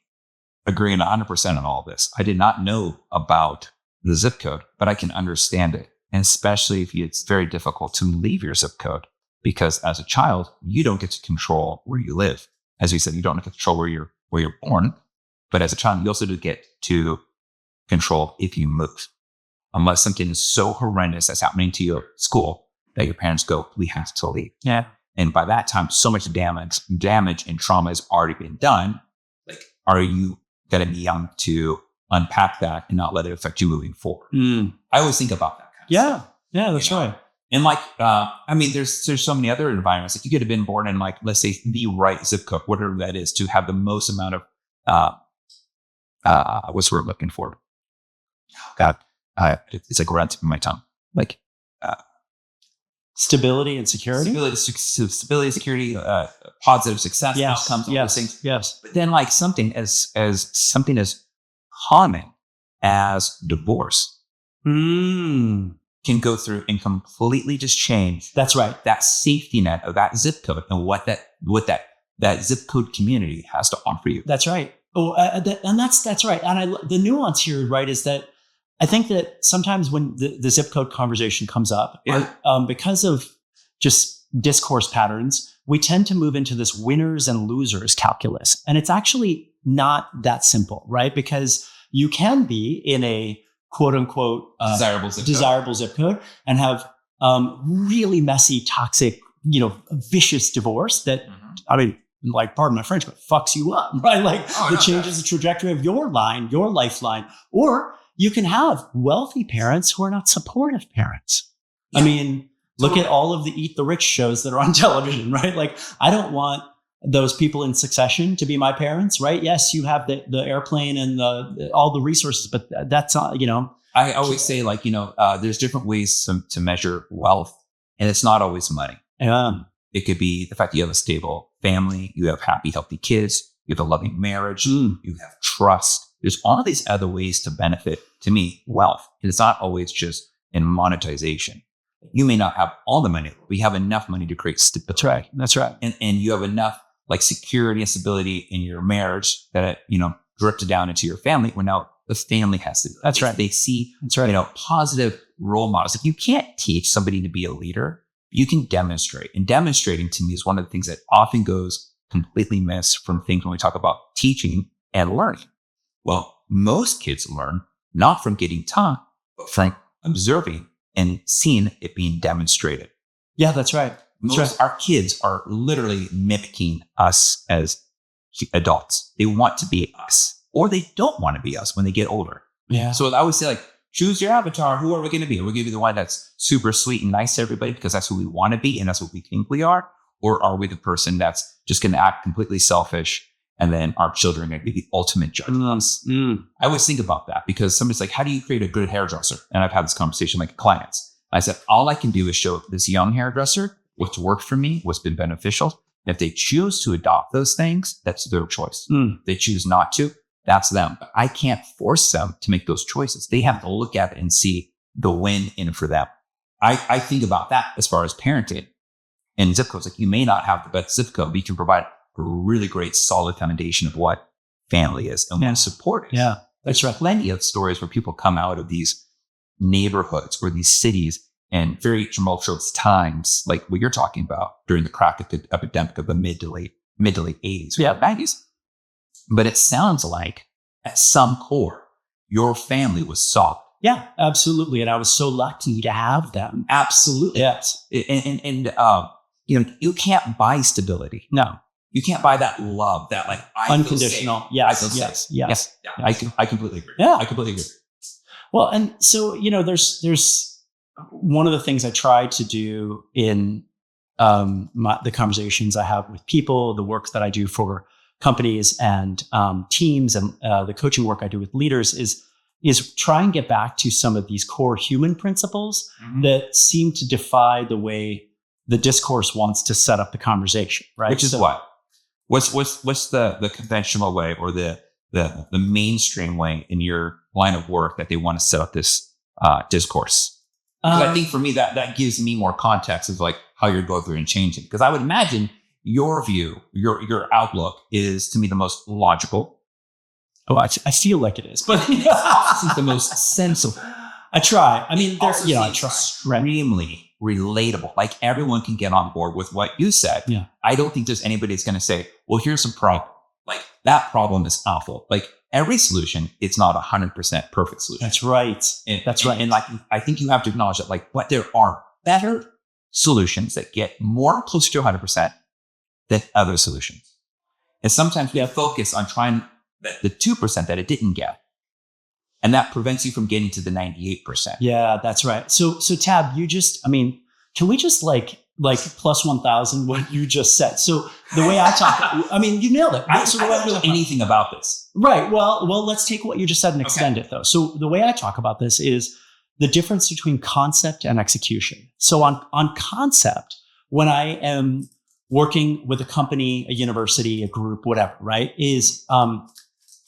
agreeing 100% on all this. I did not know about the zip code, but I can understand it. And especially if it's very difficult to leave your zip code, because as a child, you don't get to control where you live. As we said, you don't get to control where you're born, but as a child, you also do get to control if you move. Unless something is so horrendous that's happening to your school that your parents go, we have to leave. Yeah. And by that time, so much damage and trauma has already been done. Like, are you going to be young to unpack that and not let it affect you moving forward? I always think about that kind of stuff. Yeah, that's right. And there's so many other environments. Like, you could have been born in, let's say, the right zip code, whatever that is, to have the most amount of what's the word I'm looking for? Oh God, it's like right on the tip of my tongue. Stability and security. Stability, security, positive success outcomes, all those things. Yes. But then, something as common as divorce can go through and completely just change. That's right. That safety net of that zip code and what that zip code community has to offer you. That's right. That's right. And the nuance here, right, is that I think that sometimes when the zip code conversation comes up, because of just discourse patterns, we tend to move into this winners and losers calculus. And it's actually not that simple, right? Because you can be in a quote unquote desirable zip code and have really messy, toxic, vicious divorce that, pardon my French, but fucks you up, right? Changes the trajectory of your lifeline. Or you can have wealthy parents who are not supportive parents. Yeah. Look at all of the Eat the Rich shows that are on television, right? I don't want those people in succession to be my parents, right? Yes, you have the airplane and all the resources, but that's not, I always say, there's different ways to measure wealth, and it's not always money. Yeah. It could be the fact that you have a stable family, you have happy, healthy kids, you have a loving marriage, you have trust. There's all these other ways to benefit, to me, wealth. And it's not always just in monetization. You may not have all the money, but you have enough money to create stability. That's right. And you have enough security and stability in your marriage that it, drifted down into your family, where now the family has to. That's right. They see, positive role models. You can't teach somebody to be a leader. You can demonstrate. And demonstrating, to me, is one of the things that often goes completely missed from things when we talk about teaching and learning. Well, most kids learn not from getting taught, but from observing and seeing it being demonstrated. Yeah, that's right. Our kids are literally mimicking us as adults. They want to be us. or they don't want to be us when they get older. Yeah. So I would say, like, choose your avatar. Who are we going to be? Are we going to be the one that's super sweet and nice to everybody because that's who we want to be and that's what we think we are? Or are we the person that's just going to act completely selfish and then our children are going to be the ultimate judge of us? I always think about that because somebody's like, how do you create a good hairdresser? And I've had this conversation with clients. I said, all I can do is show this young hairdresser what's worked for me, what's been beneficial. If they choose to adopt those things, that's their choice. They choose not to, that's them. But I can't force them to make those choices. They have to look at it and see the win in for them. I think about that as far as parenting and zip codes. Like, you may not have the best zip code, but you can provide a really great solid foundation of what family is and what support is. Yeah, that's There's plenty of stories where people come out of these neighborhoods or these cities and very tumultuous times, like what you're talking about during the crack epidemic of the mid to late 80s, 90s. But it sounds like at some core, your family was solid. Yeah, absolutely. And I was so lucky to have them. Absolutely. Yes. And you can't buy stability. No. You can't buy that love, that like unconditional. I feel safe. Yes. I completely agree. Yeah. I completely agree. Well, and so, there's one of the things I try to do in the conversations I have with people, the work that I do for companies and teams, and the coaching work I do with leaders is try and get back to some of these core human principles that seem to defy the way the discourse wants to set up the conversation, right? Which is what? What's the conventional way or the mainstream way in your line of work that they want to set up this discourse? I think for me that gives me more context of like how you're going through and changing. Because I would imagine your view, your outlook is to me the most logical. Oh, I feel like it is, but it's the most sensible. I try. I mean, I try. Extremely relatable. Like, everyone can get on board with what you said. Yeah. I don't think there's anybody that's going to say, well, here's a problem. Like, that problem is awful. Like, every solution, it's not 100% perfect solution. That's right. And like, I think you have to acknowledge that, like, what there are better solutions that get more closer to 100% than other solutions. And sometimes we focus on trying the 2% that it didn't get. And that prevents you from getting to the 98%. Yeah, that's right. So Tab, can we just like plus 1,000 what you just said? So the way I talk, you nailed it. I don't know anything about this. Right. Well, let's take what you just said and extend it though. So the way I talk about this is the difference between concept and execution. So on concept, when I am working with a company, a university, a group, whatever, right, is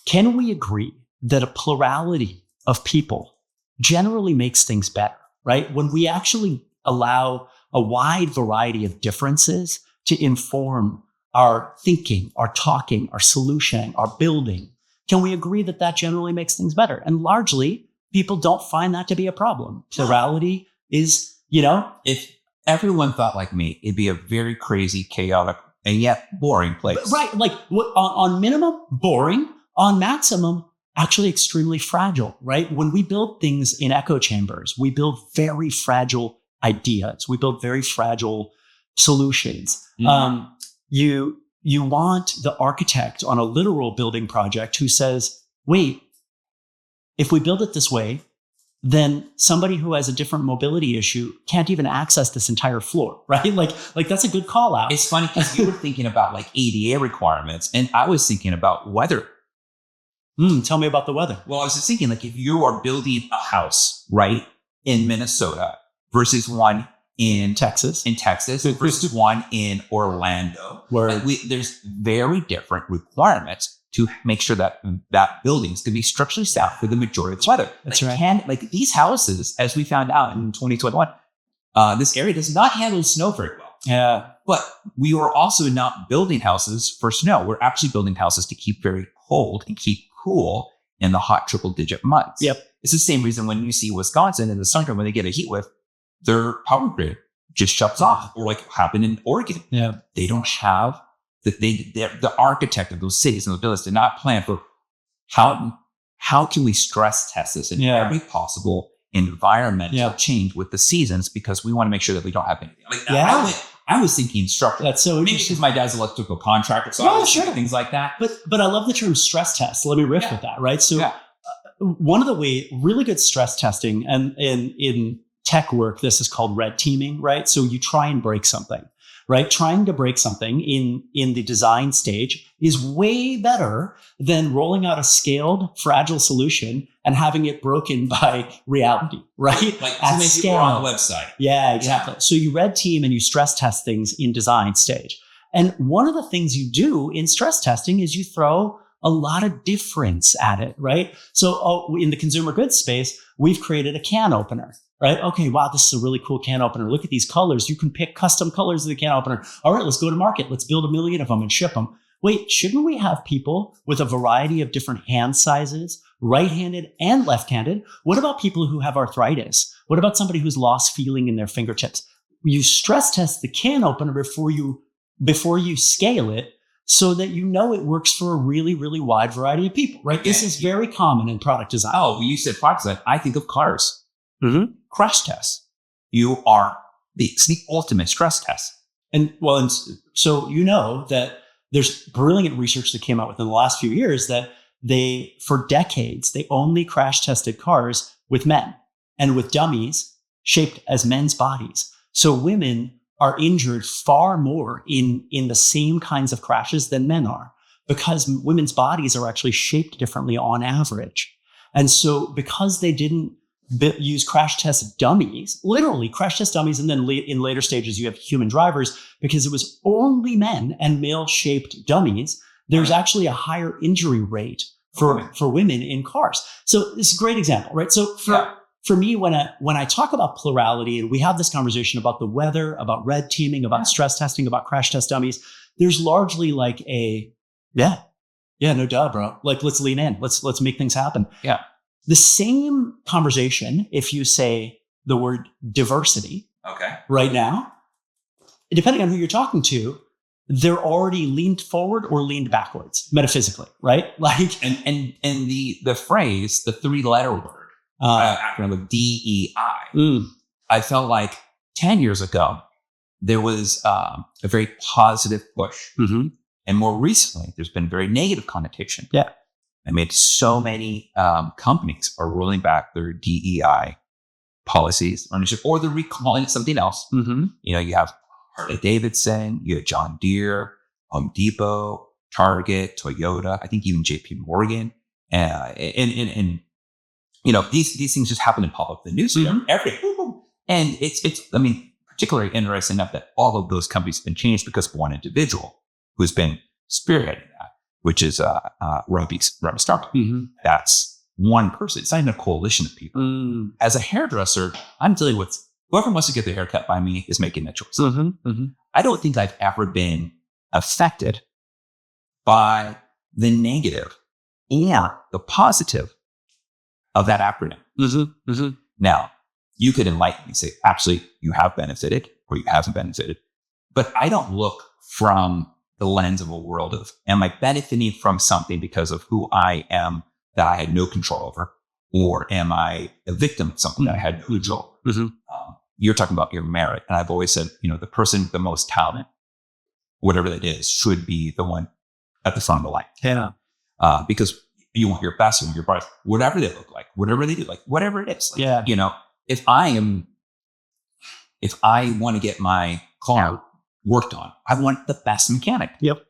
can we agree that a plurality of people generally makes things better, right? When we actually allow a wide variety of differences to inform our thinking, our talking, our solutioning, our building, can we agree that that generally makes things better? And largely, people don't find that to be a problem. Plurality is, if everyone thought like me, it'd be a very crazy, chaotic, and yet boring place. Right. Like on minimum, boring. On maximum, actually extremely fragile, right? When we build things in echo chambers, we build very fragile ideas. We build very fragile solutions. Mm-hmm. You want the architect on a literal building project who says, wait, if we build it this way, then somebody who has a different mobility issue can't even access this entire floor, right? Like that's a good call out. It's funny because you were thinking about like ADA requirements and I was thinking about weather. Tell me about the weather. Well, I was just thinking, like, if you are building a house, right, in Minnesota versus one in Texas versus one in Orlando, where there's very different requirements to make sure that that building is going to be structurally sound for the majority of the weather. That's right. Like these houses, as we found out in 2021, this area does not handle snow very well. Yeah. But we are also not building houses for snow. We're actually building houses to keep very cold and keep cool in the hot triple-digit months. Yep. It's the same reason when you see Wisconsin in the summer, when they get a heat wave, their power grid just shuts off, or like happened in Oregon. Yeah. They don't have the architect of those cities and those villages did not plan for how can we stress test this in every possible environmental change with the seasons, because we want to make sure that we don't have anything. Like, I was thinking structure. That's so Maybe interesting. because my dad's an electrical contractor, so Yeah, I was sure. thinking things like that. But I love the term stress test. Let me riff with that, right? So one of the really good stress testing, and in tech work, this is called red teaming, right? So you try and break something, right? Trying to break something in the design stage is way better than rolling out a scaled, fragile solution and having it broken by reality, right? Like At too many scale. people are on the website. Yeah, exactly. So you red team and you stress test things in design stage. And one of the things you do in stress testing is you throw a lot of difference at it, right? So in the consumer goods space, we've created a can opener, right? Okay, wow, this is a really cool can opener. Look at these colors. You can pick custom colors of the can opener. All right, let's go to market. Let's build 1 million of them and ship them. Wait, shouldn't we have people with a variety of different hand sizes, right-handed and left-handed? What about people who have arthritis? What about somebody who's lost feeling in their fingertips? You stress test the can opener before you scale it, so that you know it works for a really, really wide variety of people, right? This is very common in product design. Oh, you said product design. I think of cars. Mm-hmm. Crash tests. It's the ultimate stress test. And so you know that there's brilliant research that came out within the last few years that for decades, they only crash tested cars with men and with dummies shaped as men's bodies. So women are injured far more in the same kinds of crashes than men are, because women's bodies are actually shaped differently on average. And so because they didn't use crash test dummies, literally crash test dummies, and then in later stages you have human drivers, because it was only men and male-shaped dummies, there's actually a higher injury rate for women in cars. So this is a great example, right? So for me, when I talk about plurality, and we have this conversation about the weather, about red teaming, about stress testing, about crash test dummies, there's largely like no duh, bro. Like, let's lean in. Let's make things happen. Yeah. The same conversation, if you say the word diversity right now, depending on who you're talking to, they're already leaned forward or leaned backwards, metaphysically, right? Like, and the phrase, the 3-letter word, acronym of DEI. I felt like 10 years ago, there was a very positive push. Mm-hmm. And more recently, there's been a very negative connotation. Yeah. I mean, so many companies are rolling back their DEI policies, or they're recalling it something else. Mm-hmm. You know, you have Harley Davidson, you have John Deere, Home Depot, Target, Toyota, I think even JP Morgan. And you know, these things just happen in pop up the news and it's I mean, particularly interesting enough that all of those companies have been changed because of one individual who's been spearheading that, which is Robbie Stark. Mm-hmm. That's one person. It's not even a coalition of people. As a hairdresser, I'm dealing with whoever wants to get their hair cut by me is making that choice. Mm-hmm. Mm-hmm. I don't think I've ever been affected by the negative and the positive of that acronym. Mm-hmm. Mm-hmm. Now, you could enlighten me and say, actually, you have benefited or you haven't benefited. But I don't look from the lens of a world of, am I benefiting from something because of who I am that I had no control over? Or am I a victim of something that I had no control over? Mm-hmm. You're talking about your merit. And I've always said, you know, the person with the most talent, whatever that is, should be the one at the front of the line. Yeah. Because you want your best and your brightest, whatever they look like, whatever they do, like whatever it is. Like, you know, if I want to get my car worked on, I want the best mechanic. Yep.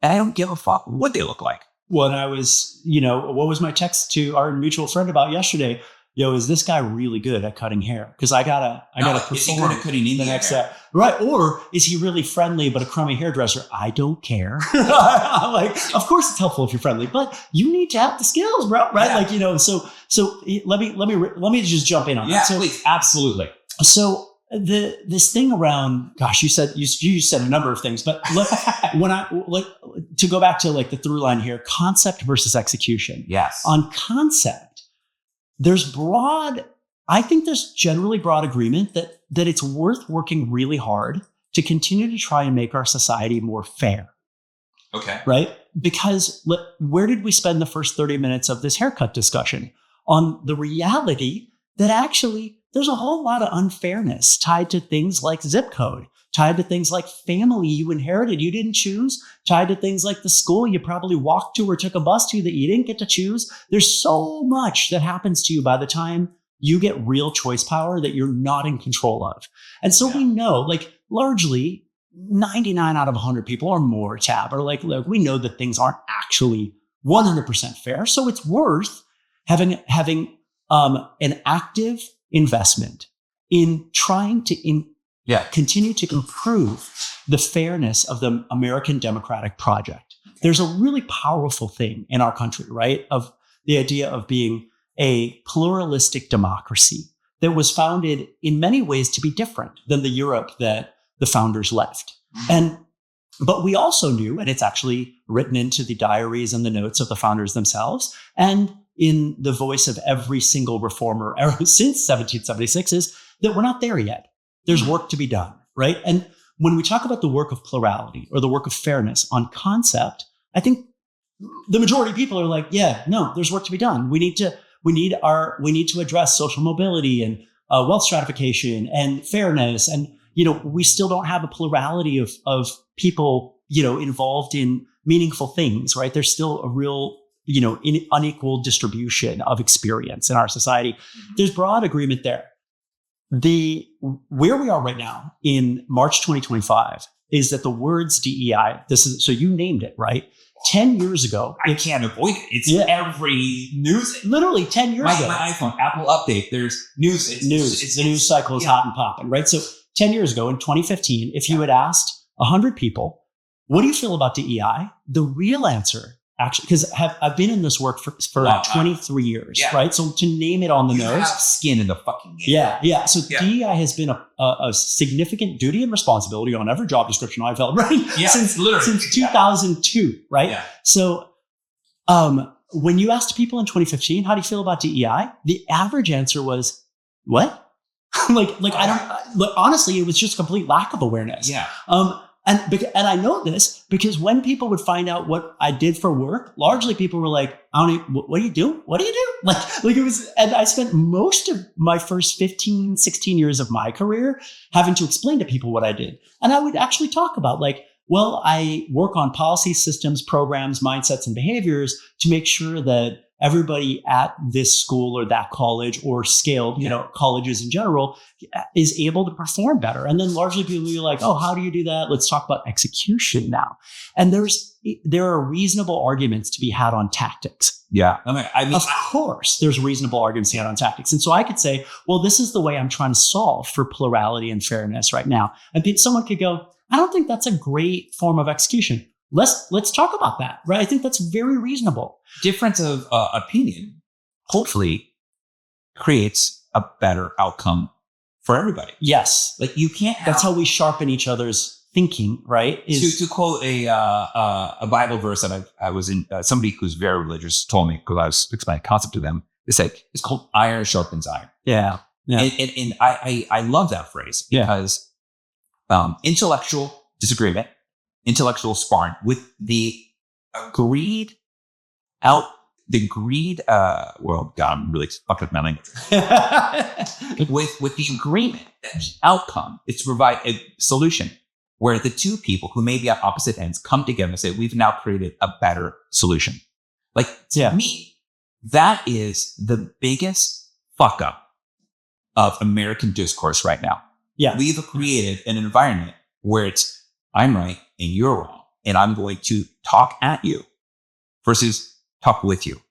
And I don't give a fuck what they look like. When I was, you know, what was my text to our mutual friend about yesterday? Yo, is this guy really good at cutting hair? Because I gotta perform. Is he good at cutting the next day, right? Or is he really friendly but a crummy hairdresser? I don't care. Like, of course it's helpful if you're friendly, but you need to have the skills, bro. Right? Yeah. Like, you know. So let me just jump in on that. So, please, absolutely. So this thing around, gosh, you said a number of things, but to go back to like the through line here, concept versus execution. Yes. On concept, I think there's generally broad agreement that it's worth working really hard to continue to try and make our society more fair. Okay. Right? Because where did we spend the first 30 minutes of this haircut discussion? On the reality that actually there's a whole lot of unfairness tied to things like zip code, tied to things like family you inherited, you didn't choose, tied to things like the school you probably walked to or took a bus to that you didn't get to choose. There's so much that happens to you by the time you get real choice power that you're not in control of. And so we know, like, largely 99 out of 100 people or more, Tab, are like, look, we know that things aren't actually 100% fair. So it's worth having an active investment in trying to continue to improve the fairness of the American democratic project. There's a really powerful thing in our country, right? Of the idea of being a pluralistic democracy that was founded in many ways to be different than the Europe that the founders left. But we also knew, and it's actually written into the diaries and the notes of the founders themselves, and in the voice of every single reformer since 1776, is that we're not there yet. There's work to be done, right? And when we talk about the work of plurality or the work of fairness on concept, I think the majority of people are like, yeah, no, there's work to be done. We need to address social mobility and wealth stratification and fairness. And, we still don't have a plurality of people, involved in meaningful things, right? There's still a real, unequal distribution of experience in our society. There's broad agreement there. Where we are right now in March 2025 is that the words DEI, so you named it, right? 10 years ago. I can't avoid it. It's every news. Literally 10 years ago. My iPhone, Apple update, there's news. It's the news cycle is hot and popping, right? So 10 years ago in 2015, if you had asked 100 people, what do you feel about DEI? The real answer, actually, because I've been in this work for 23 years, right? So to name it on the nose. You have skin in the fucking game. Yeah. So DEI has been a significant duty and responsibility on every job description I've held, right? Yeah, since 2002, right? Yeah. So when you asked people in 2015, how do you feel about DEI? The average answer was, what? Honestly, it was just complete lack of awareness. Yeah. And I know this because when people would find out what I did for work, largely people were like, what do you do? What do you do? Like it was, and I spent most of my first 15, 16 years of my career having to explain to people what I did. And I would actually talk about I work on policy systems, programs, mindsets, and behaviors to make sure that everybody at this school or that college or scaled, colleges in general is able to perform better. And then largely people will be like, oh, how do you do that? Let's talk about execution now. And there are reasonable arguments to be had on tactics. Yeah. Of course, there's reasonable arguments to be had on tactics. And so I could say, well, this is the way I'm trying to solve for plurality and fairness right now. And someone could go, I don't think that's a great form of execution. Let's talk about that, right? I think that's very reasonable. Difference of opinion hopefully creates a better outcome for everybody. Yes, you can't. That's how we sharpen each other's thinking, right? To quote a Bible verse that I was in, somebody who's very religious told me because I was explaining a concept to them. It's called iron sharpens iron. Yeah. And I love that phrase because intellectual disagreement. Intellectual sparring with the greed. I'm really fucking up my language. with the agreement, the outcome is to provide a solution where the two people who may be at opposite ends come together and say, we've now created a better solution. To me, that is the biggest fuck up of American discourse right now. Yeah. We've created an environment where it's, I'm right and you're wrong, and I'm going to talk at you versus talk with you.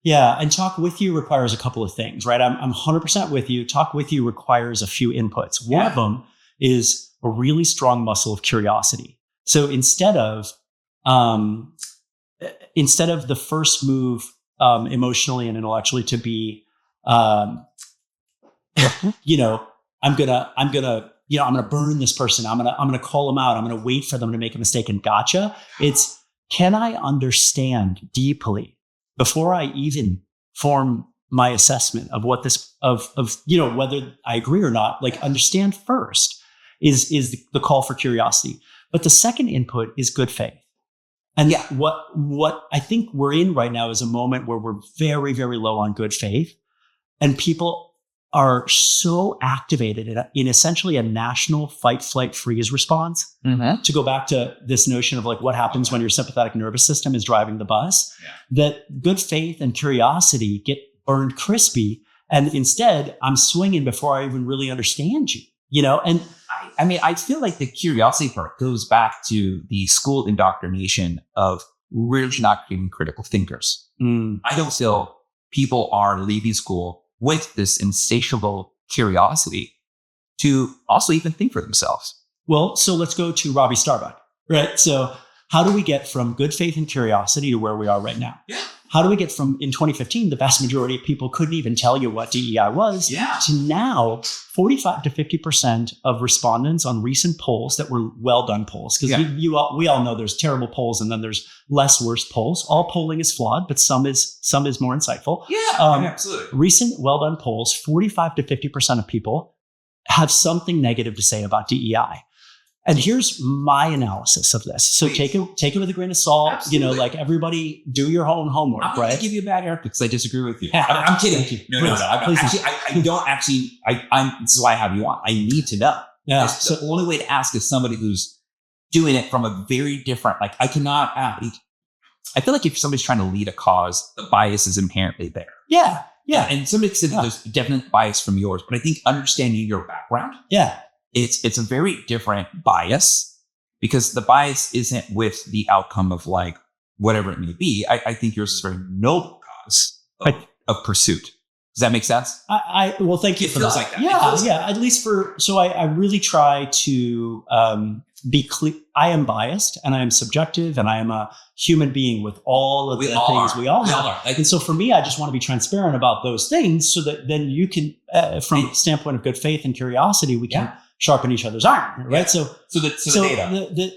Yeah, and talk with you requires a couple of things, right? I'm 100% with you. Talk with you requires a few inputs. One of them is a really strong muscle of curiosity. So instead of the first move emotionally and intellectually to be, I'm gonna burn this person. I'm gonna call them out. I'm gonna wait for them to make a mistake and gotcha. It's, can I understand deeply before I even form my assessment of what this of whether I agree or not? Understand first is the call for curiosity. But the second input is good faith. And what I think we're in right now is a moment where we're very, very low on good faith, and people are so activated in essentially a national fight, flight, freeze response. To go back to this notion of like what happens when your sympathetic nervous system is driving the bus, that good faith and curiosity get burned crispy. And instead, I'm swinging before I even really understand you, you know? And I mean, I feel like the curiosity part goes back to the school indoctrination of really not creating critical thinkers. I don't feel people are leaving school with this insatiable curiosity to also even think for themselves. Well, so let's go to Robbie Starbuck, right? So how do we get from good faith and curiosity to where we are right now? Yeah. How do we get from, in 2015, the vast majority of people couldn't even tell you what DEI was, to now 45 to 50% of respondents on recent polls that were well done polls? Because we all know there's terrible polls and then there's less worse polls. All polling is flawed, but some is more insightful. Absolutely. Recent well done polls, 45 to 50% of people have something negative to say about DEI. And here's my analysis of this. So take it with a grain of salt. Absolutely. You know, like everybody do your own homework, I'm right? going to give you a bad haircut because I disagree with you. I'm kidding. No. I don't actually. This is why I have you on. I need to know. Yeah. So the only way to ask is somebody who's doing it from a very different. Like I cannot. I feel like if somebody's trying to lead a cause, the bias is inherently there. Yeah. And somebody said there's definite bias from yours, but I think understanding your background. Yeah. It's a very different bias because the bias isn't with the outcome of like whatever it may be. I think yours is a very noble cause of pursuit. Does that make sense? Well, thank you for that. Like that. Yeah. At least so I really try to be clear. I am biased and I am subjective and I am a human being with all of the things we all have. And so for me, I just want to be transparent about those things so that then you can, from the standpoint of good faith and curiosity, we can sharpen each other's iron, right? So the data.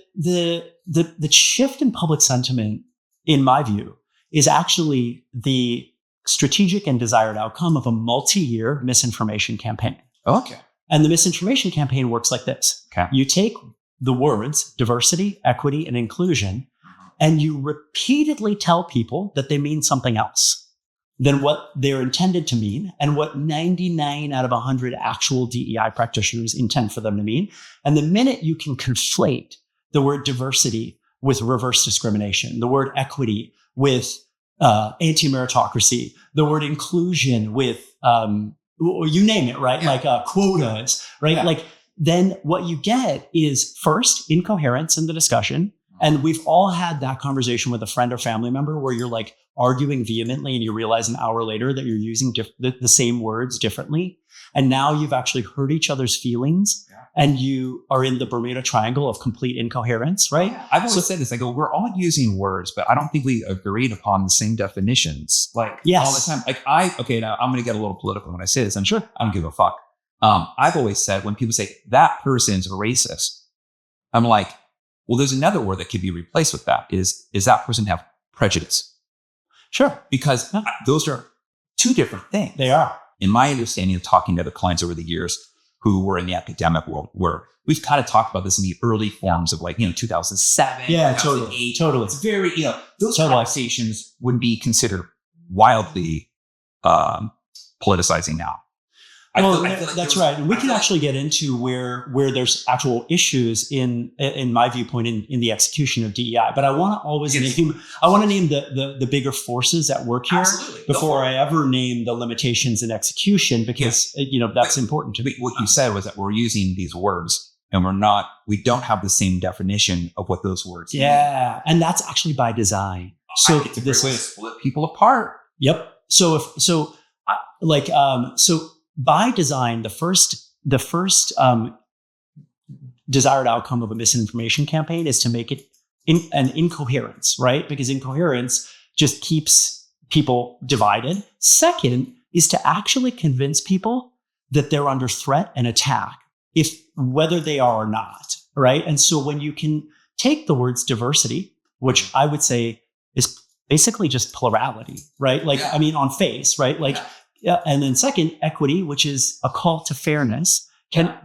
The shift in public sentiment, in my view, is actually the strategic and desired outcome of a multi-year misinformation campaign. Okay. And the misinformation campaign works like this. Okay. You take the words diversity, equity, and inclusion, and you repeatedly tell people that they mean something else than what they're intended to mean and what 99 out of 100 actual DEI practitioners intend for them to mean. And the minute you can conflate the word diversity with reverse discrimination, the word equity with anti-meritocracy, the word inclusion with, you name it, right? Like quotas, right? Like then what you get is first incoherence in the discussion. And we've all had that conversation with a friend or family member where you're like arguing vehemently and you realize an hour later that you're using the same words differently. And now you've actually hurt each other's feelings and you are in the Bermuda Triangle of complete incoherence, right? I've always said this. I go, we're all using words, but I don't think we agreed upon the same definitions. Like all the time. Like now I'm going to get a little political when I say this. I'm sure I don't give a fuck. I've always said when people say that person's a racist, I'm like, well, there's another word that could be replaced with that is that person have prejudice? Sure. Because those are two different things. They are. In my understanding of talking to other clients over the years who were in the academic world, where we've kind of talked about this in the early forms of 2007, 2008. Totally. It's very, those conversations would be considered wildly politicizing now. Well, that's right. And we can actually get into where there's actual issues in my viewpoint in the execution of DEI. But I want to always name the bigger forces at work here before I ever name the limitations in execution, because that's important to me. What you said was that we're using these words and we don't have the same definition of what those words mean. Yeah. And that's actually by design. So it's a great way to split people apart. Yep. So by design, the first desired outcome of a misinformation campaign is to make it an incoherence, right? Because incoherence just keeps people divided. Second is to actually convince people that they're under threat and attack, whether they are or not, right? And so when you can take the words diversity, which I would say is basically just plurality, right? On face, right? And then second, equity, which is a call to fairness.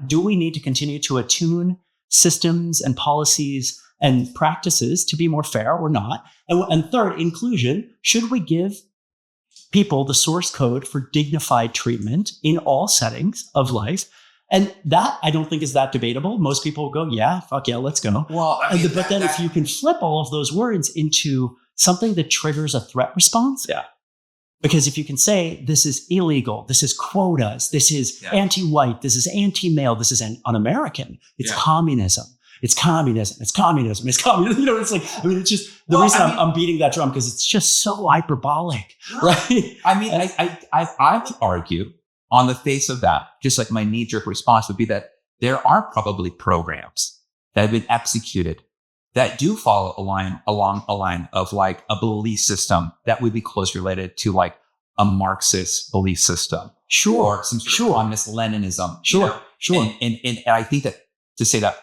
Do we need to continue to attune systems and policies and practices to be more fair or not? And third, inclusion. Should we give people the source code for dignified treatment in all settings of life. And that I don't think is that debatable. Most people will go, yeah, fuck yeah, let's go. Well, But then if you can flip all of those words into something that triggers a threat response. Yeah. Because if you can say, this is illegal, this is quotas, this is anti-white, this is anti-male, this is un-American, it's communism. It's communism. It's communism. It's communism. You know, it's like, I mean, it's just the reason I'm beating that drum because it's just so hyperbolic, right? I mean, I would argue on the face of that, just like my knee-jerk response would be that there are probably programs that have been executed that do follow along a line of like a belief system that would be closely related to like a Marxist belief system. Sure. Or some sort of communist Leninism. Sure. And I think that to say that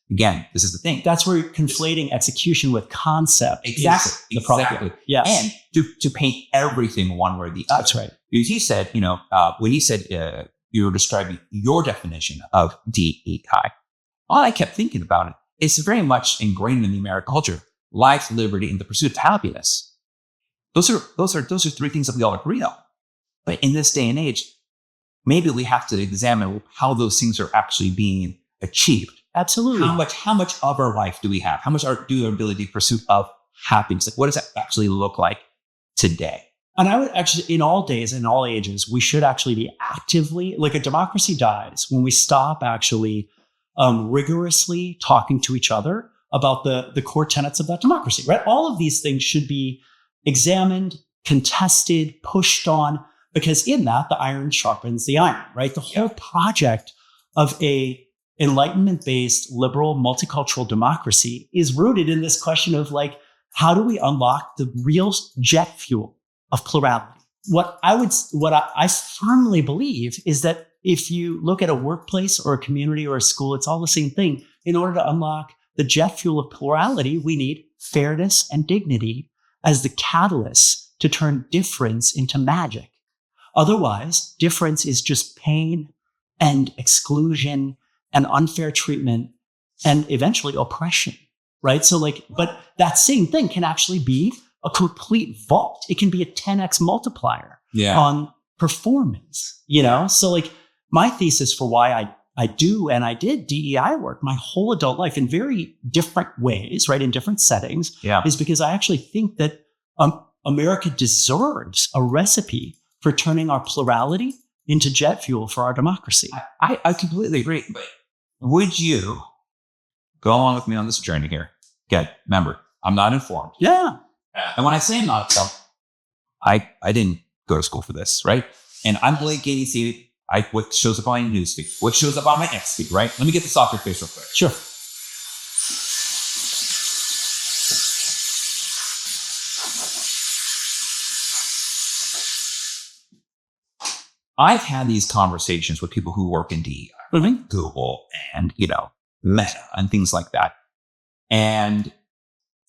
again, this is the thing. That's where you're conflating execution with concept. Exactly. The problem. Yes. And to paint everything one way or the other. That's right. Because he said, when he said you were describing your definition of DEI, all I kept thinking about it, it's very much ingrained in the American culture: life, liberty, and the pursuit of happiness. Those are three things that we all agree on. But in this day and age, maybe we have to examine how those things are actually being achieved. Absolutely. How much of our life do we have? How much do our ability to pursue of happiness? Like, what does that actually look like today? And I would actually, in all days and all ages, we should actually be actively, like a democracy dies when we stop actually rigorously talking to each other about the core tenets of that democracy, right? All of these things should be examined, contested, pushed on, because in that, the iron sharpens the iron, right? The whole project of a Enlightenment-based, liberal, multicultural democracy is rooted in this question of like, how do we unlock the real jet fuel of plurality? What I firmly believe is that if you look at a workplace or a community or a school, it's all the same thing. In order to unlock the jet fuel of plurality, we need fairness and dignity as the catalyst to turn difference into magic. Otherwise, difference is just pain and exclusion and unfair treatment and eventually oppression, right? So but that same thing can actually be a complete vault. It can be a 10x multiplier on performance, So my thesis for why I do and I did DEI work my whole adult life in very different ways, right? In different settings, is because I actually think that America deserves a recipe for turning our plurality into jet fuel for our democracy. I completely agree. But would you go along with me on this journey here? Again, remember, I'm not informed. Yeah. And when I say I'm not informed, I didn't go to school for this, right? And I'm blinking, see what shows up on your newsfeed, what shows up on my X feed, right? Let me get this off your face real quick. Sure. I've had these conversations with people who work in DEI, Google and, Meta and things like that. And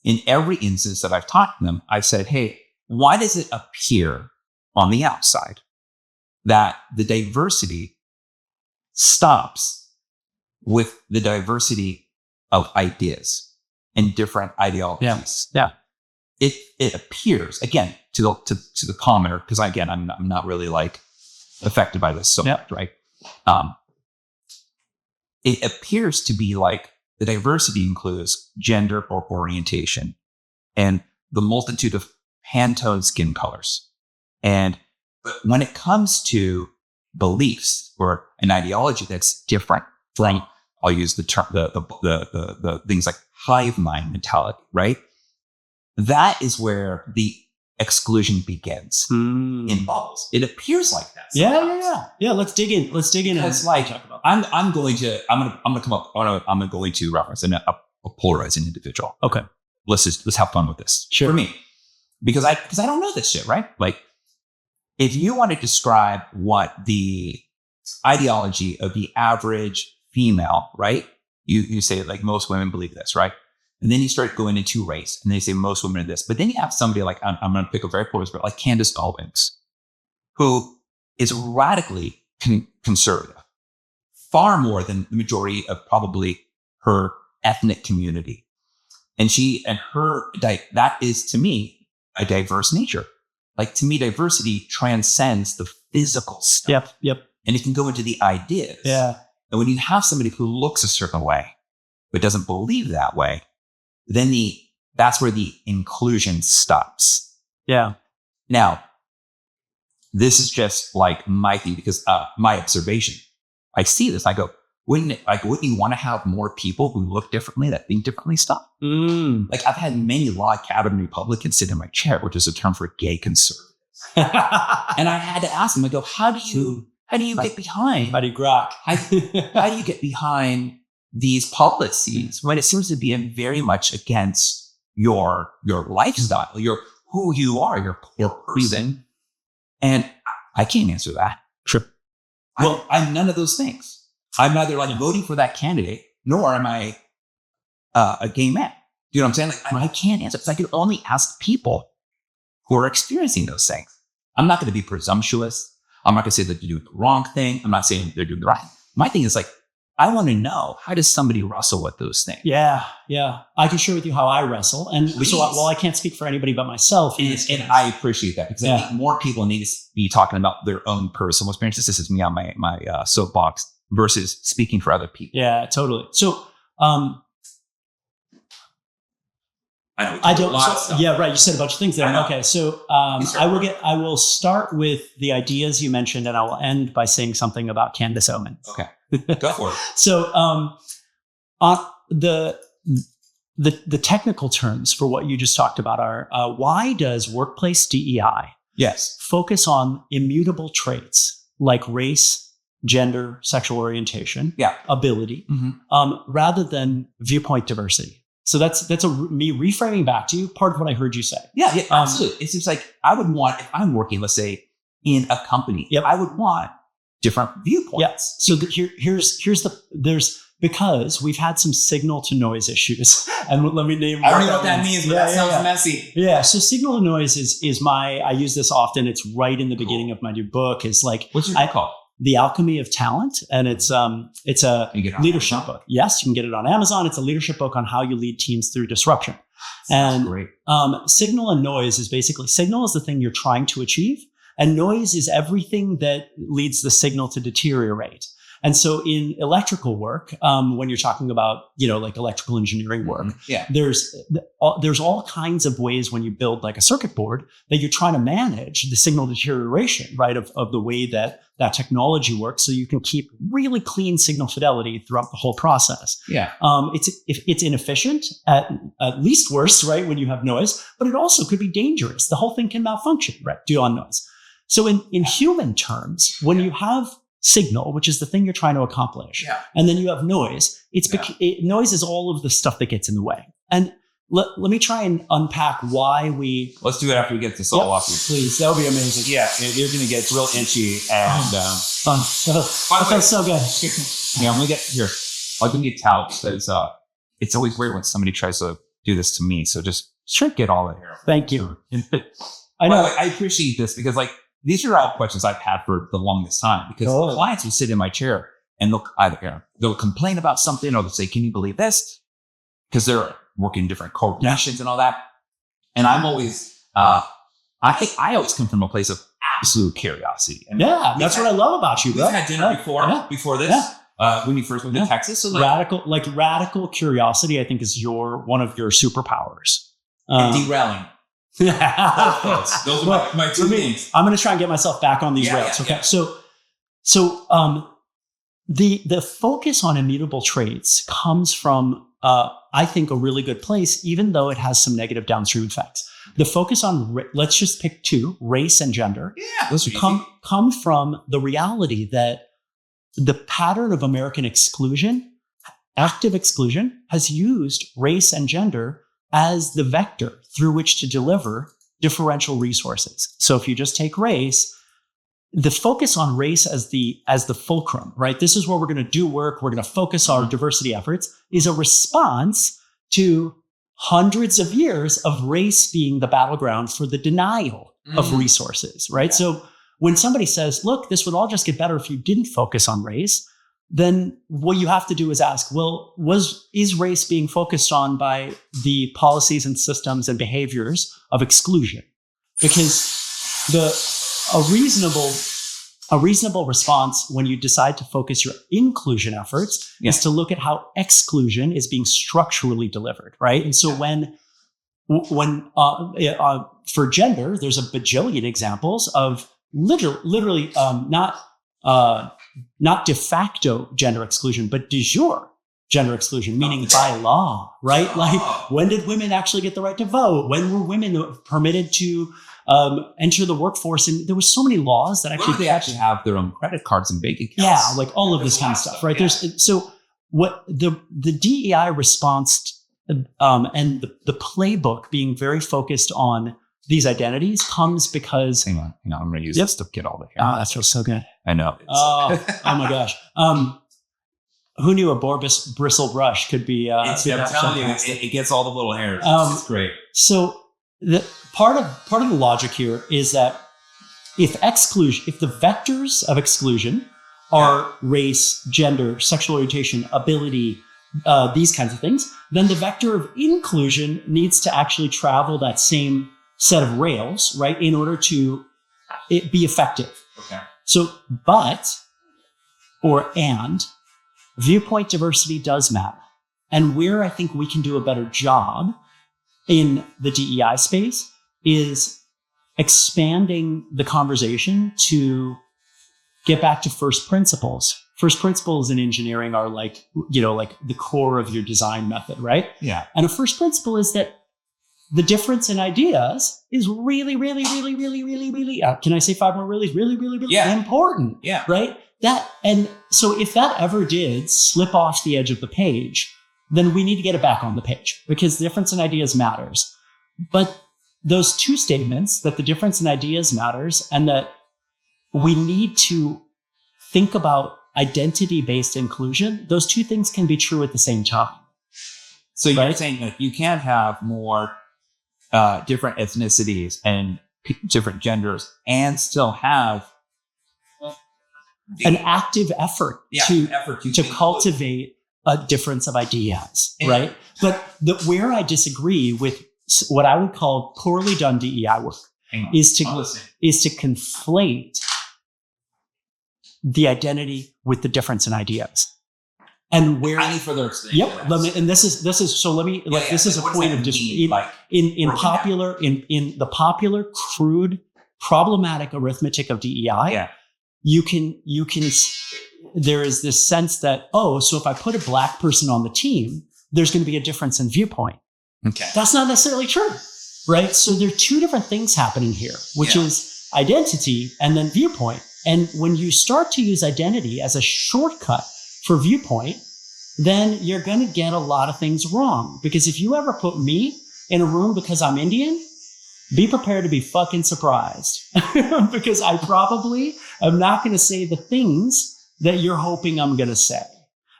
in every instance that I've talked to them, I've said, hey, why does it appear on the outside that the diversity stops with the diversity of ideas and different ideologies? Yeah. It appears, again, to the commenter, because again, I'm not really affected by this so much, right? It appears to be like the diversity includes gender or orientation and the multitude of hand-toned skin colors. But when it comes to beliefs or an ideology that's different from, I'll use the term, the things like hive mind mentality, right? That is where the exclusion begins in bubbles. It appears like that. Yeah. Let's dig in. Because I'm going to reference a polarizing individual. Okay. Let's have fun with this. Sure. For me, because I don't know this shit, right? Like, if you want to describe what the ideology of the average female, right? You say like most women believe this, right? And then you start going into race, and they say most women are this. But then you have somebody like, I'm going to pick a very polarized, but like Candace Owens, who is radically conservative, far more than the majority of probably her ethnic community. And that is to me a diverse nature. like to me, diversity transcends the physical stuff. Yep. And it can go into the ideas. Yeah. And when you have somebody who looks a certain way, but doesn't believe that way, then that's where the inclusion stops. Yeah. Now, this is just like my thing, because my observation, I see this, I go, wouldn't you want to have more people who look differently, that think differently stuff? Like I've had many log cabin Republicans sit in my chair, which is a term for gay conservatives. And I had to ask them, I go, how do you get behind? How do you grok? How do you get behind these policies when it seems to be very much against your lifestyle, who you are, your person? And I can't answer that. Sure. Well, I'm none of those things. I'm neither like voting for that candidate, nor am I a gay man. You know what I'm saying? Like I can't answer because I can only ask people who are experiencing those things. I'm not going to be presumptuous. I'm not going to say that they're doing the wrong thing. I'm not saying they're doing the right. My thing is like, I want to know, how does somebody wrestle with those things? Yeah. I can share with you how I wrestle. And Please. so while I can't speak for anybody but myself. And I appreciate that, because I think more people need to be talking about their own personal experiences. This is me on my soapbox versus speaking for other people. Yeah, totally. So, I don't. Yeah, right. You said a bunch of things there. Okay, so I will start with the ideas you mentioned, and I will end by saying something about Candace Oman. Okay, go for it. So, the technical terms for what you just talked about are why does workplace DEI focus on immutable traits like race, gender, sexual orientation, ability, rather than viewpoint diversity? So that's me reframing back to you part of what I heard you say. Yeah, absolutely. It seems like I would want, if I'm working, let's say, in a company, I would want different viewpoints. So because we've had some signal to noise issues, and let me name. I don't even know what that means, but that sounds messy. Yeah. So signal to noise is I use this often. It's right in the beginning of my new book. It's like, what's your book called? The Alchemy of Talent, and it's a leadership book. Yes, you can get it on Amazon. It's a leadership book on how you lead teams through disruption. That's great. Signal and noise is basically, signal is the thing you're trying to achieve, and noise is everything that leads the signal to deteriorate. And so in electrical work, when you're talking about, like electrical engineering work, there's all kinds of ways when you build like a circuit board that you're trying to manage the signal deterioration, right, of the way that technology works, so you can keep really clean signal fidelity throughout the whole process. Yeah. It's inefficient, at least worse, right, when you have noise, but it also could be dangerous. The whole thing can malfunction, right, due on noise. So in human terms, when you have signal, which is the thing you're trying to accomplish, and then you have noise, noise is all of the stuff that gets in the way. And let me try and unpack why we... Let's do it after we get this all off. Please, that would be amazing. Yeah, you're going to get real itchy and... fun. That feels so good. Yeah, I'm going to get... Here, I'll give you towels. It's always weird when somebody tries to do this to me, so just get all of here. Thank you. I know. I appreciate this, because like, these are all questions I've had for the longest time, because clients will sit in my chair and they'll complain about something, or they'll say, can you believe this? Because they're working in different corporations and all that. And I'm always, I always come from a place of absolute curiosity. And that's what I love about you, bro. We've had dinner before this, when you first went to Texas. So radical curiosity, I think, is one of your superpowers. And derailing. Those are my two things. I'm going to try and get myself back on these rails. Okay. Yeah. So the focus on immutable traits comes from, I think, a really good place, even though it has some negative downstream effects. The focus on, let's just pick two, race and gender, come from the reality that the pattern of American exclusion, active exclusion, has used race and gender as the vector through which to deliver differential resources. So if you just take race, the focus on race as the fulcrum, right? This is where we're going to do work. We're going to focus our diversity efforts, is a response to hundreds of years of race being the battleground for the denial of resources, right? Yeah. So when somebody says, look, this would all just get better if you didn't focus on race, then what you have to do is ask, well, is race being focused on by the policies and systems and behaviors of exclusion? Because a reasonable response when you decide to focus your inclusion efforts is to look at how exclusion is being structurally delivered, right? And so when for gender, there's a bajillion examples of literally not de facto gender exclusion, but de jure gender exclusion, meaning by law, right? Like, when did women actually get the right to vote? When were women permitted to enter the workforce? And there was so many laws that actually they actually have their own credit cards and bank accounts. Yeah, like all of this kind of stuff, right? Yeah. So what the DEI response and the playbook being very focused on these identities comes because... Hang on, I'm going to use this to get all the hair. Oh, that feels so good. I know. Oh my gosh. Who knew a boar bristle brush could be... I'm telling you, it gets all the little hairs. It's great. So the part of the logic here is that if the vectors of exclusion are race, gender, sexual orientation, ability, these kinds of things, then the vector of inclusion needs to actually travel that same set of rails, right, in order to it be effective. Okay. So, viewpoint diversity does matter. And where I think we can do a better job in the DEI space is expanding the conversation to get back to first principles. First principles in engineering are like the core of your design method, right? Yeah. And a first principle is that the difference in ideas is really, really, really, really, really, really, can I say 5 more really, really, really, really important? Yeah. Right? And so if that ever did slip off the edge of the page, then we need to get it back on the page because the difference in ideas matters. But those two statements, that the difference in ideas matters and that we need to think about identity-based inclusion, those two things can be true at the same time. So you're saying that you can't have more different ethnicities and different genders and still have an active effort to cultivate a difference of ideas, right? But where I disagree with what I would call poorly done DEI work is to conflate the identity with the difference in ideas. And where I need further explanation. Yep. This is a point of disagreement. In the popular, crude, problematic arithmetic of DEI, you can there is this sense that, so if I put a black person on the team, there's going to be a difference in viewpoint. Okay. That's not necessarily true, right? So there are two different things happening here, which is identity and then viewpoint. And when you start to use identity as a shortcut for viewpoint, then you're going to get a lot of things wrong. Because if you ever put me in a room because I'm Indian, be prepared to be fucking surprised. Because I probably am not going to say the things that you're hoping I'm going to say.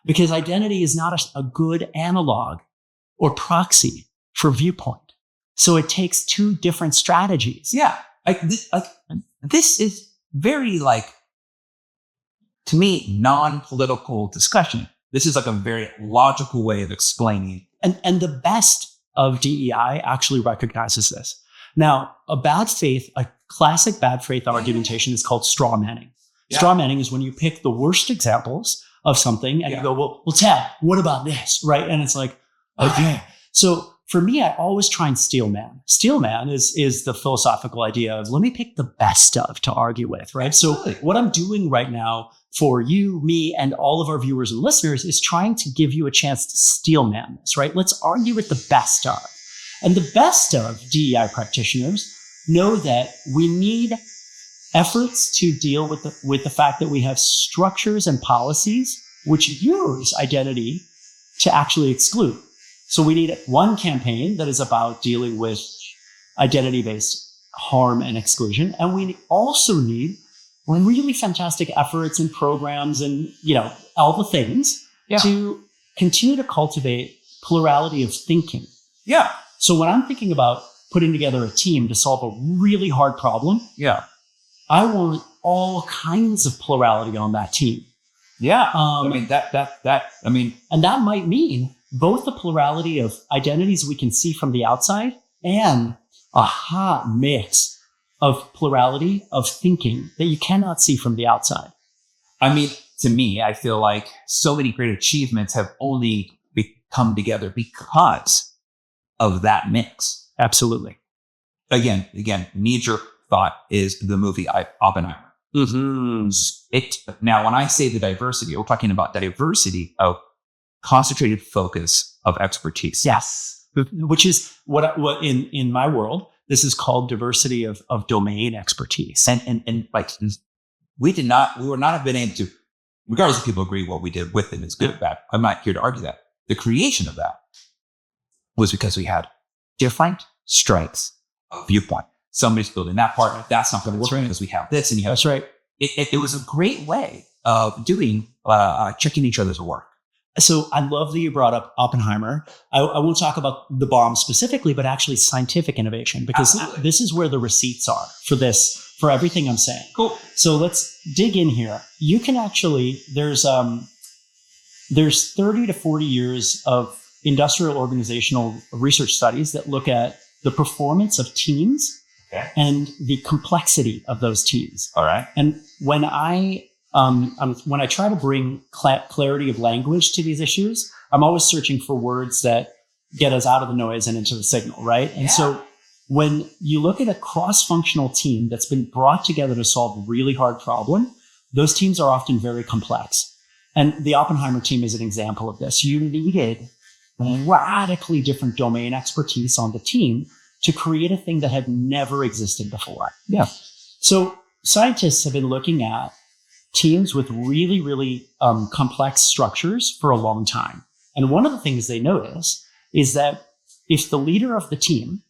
Because identity is not a good analog or proxy for viewpoint. So it takes two different strategies. Yeah. This is very, to me, non-political discussion. This is a very logical way of explaining. And the best of DEI actually recognizes this. Now, a classic bad faith argumentation is called straw manning. Yeah. Straw manning is when you pick the worst examples of something and you go, well, Tab, what about this? Right? And it's like, okay. So for me, I always try and steel man. Steel man is the philosophical idea of let me pick the best of to argue with, right? Absolutely. So what I'm doing right now for you, me, and all of our viewers and listeners is trying to give you a chance to steel man this, right? Let's argue with the best of. And the best of DEI practitioners know that we need efforts to deal with the fact that we have structures and policies which use identity to actually exclude. So we need one campaign that is about dealing with identity-based harm and exclusion. And we also need really fantastic efforts and programs and, all the things to continue to cultivate plurality of thinking. Yeah. So when I'm thinking about putting together a team to solve a really hard problem, I want all kinds of plurality on that team. Yeah. And that might mean both the plurality of identities we can see from the outside and a hot mix of plurality, of thinking that you cannot see from the outside. I mean, to me, I feel like so many great achievements have only come together because of that mix. Absolutely. Again, knee-jerk thought is the movie Oppenheimer. Mm-hmm. Now, when I say the diversity, we're talking about diversity of concentrated focus of expertise. Yes. Which is what in my world, this is called diversity of domain expertise. And like, we would not have been able to, regardless if people agree what we did with it is good or bad. I'm not here to argue that. The creation of that was because we had different strengths of viewpoint. Somebody's building that part. That's not going to work because we have this and you have. That's right. It was a great way of doing, checking each other's work. So I love that you brought up Oppenheimer. I won't talk about the bomb specifically, but actually scientific innovation, because this is where the receipts are for everything I'm saying. Cool. So let's dig in here. You can actually, there's 30 to 40 years of industrial organizational research studies that look at the performance of teams and the complexity of those teams. All right. And when I try to bring clarity of language to these issues, I'm always searching for words that get us out of the noise and into the signal, right? And so when you look at a cross-functional team that's been brought together to solve a really hard problem, those teams are often very complex. And the Oppenheimer team is an example of this. You needed radically different domain expertise on the team to create a thing that had never existed before. Yeah. So scientists have been looking at teams with really, really complex structures for a long time. And one of the things they notice is that if the leader of the team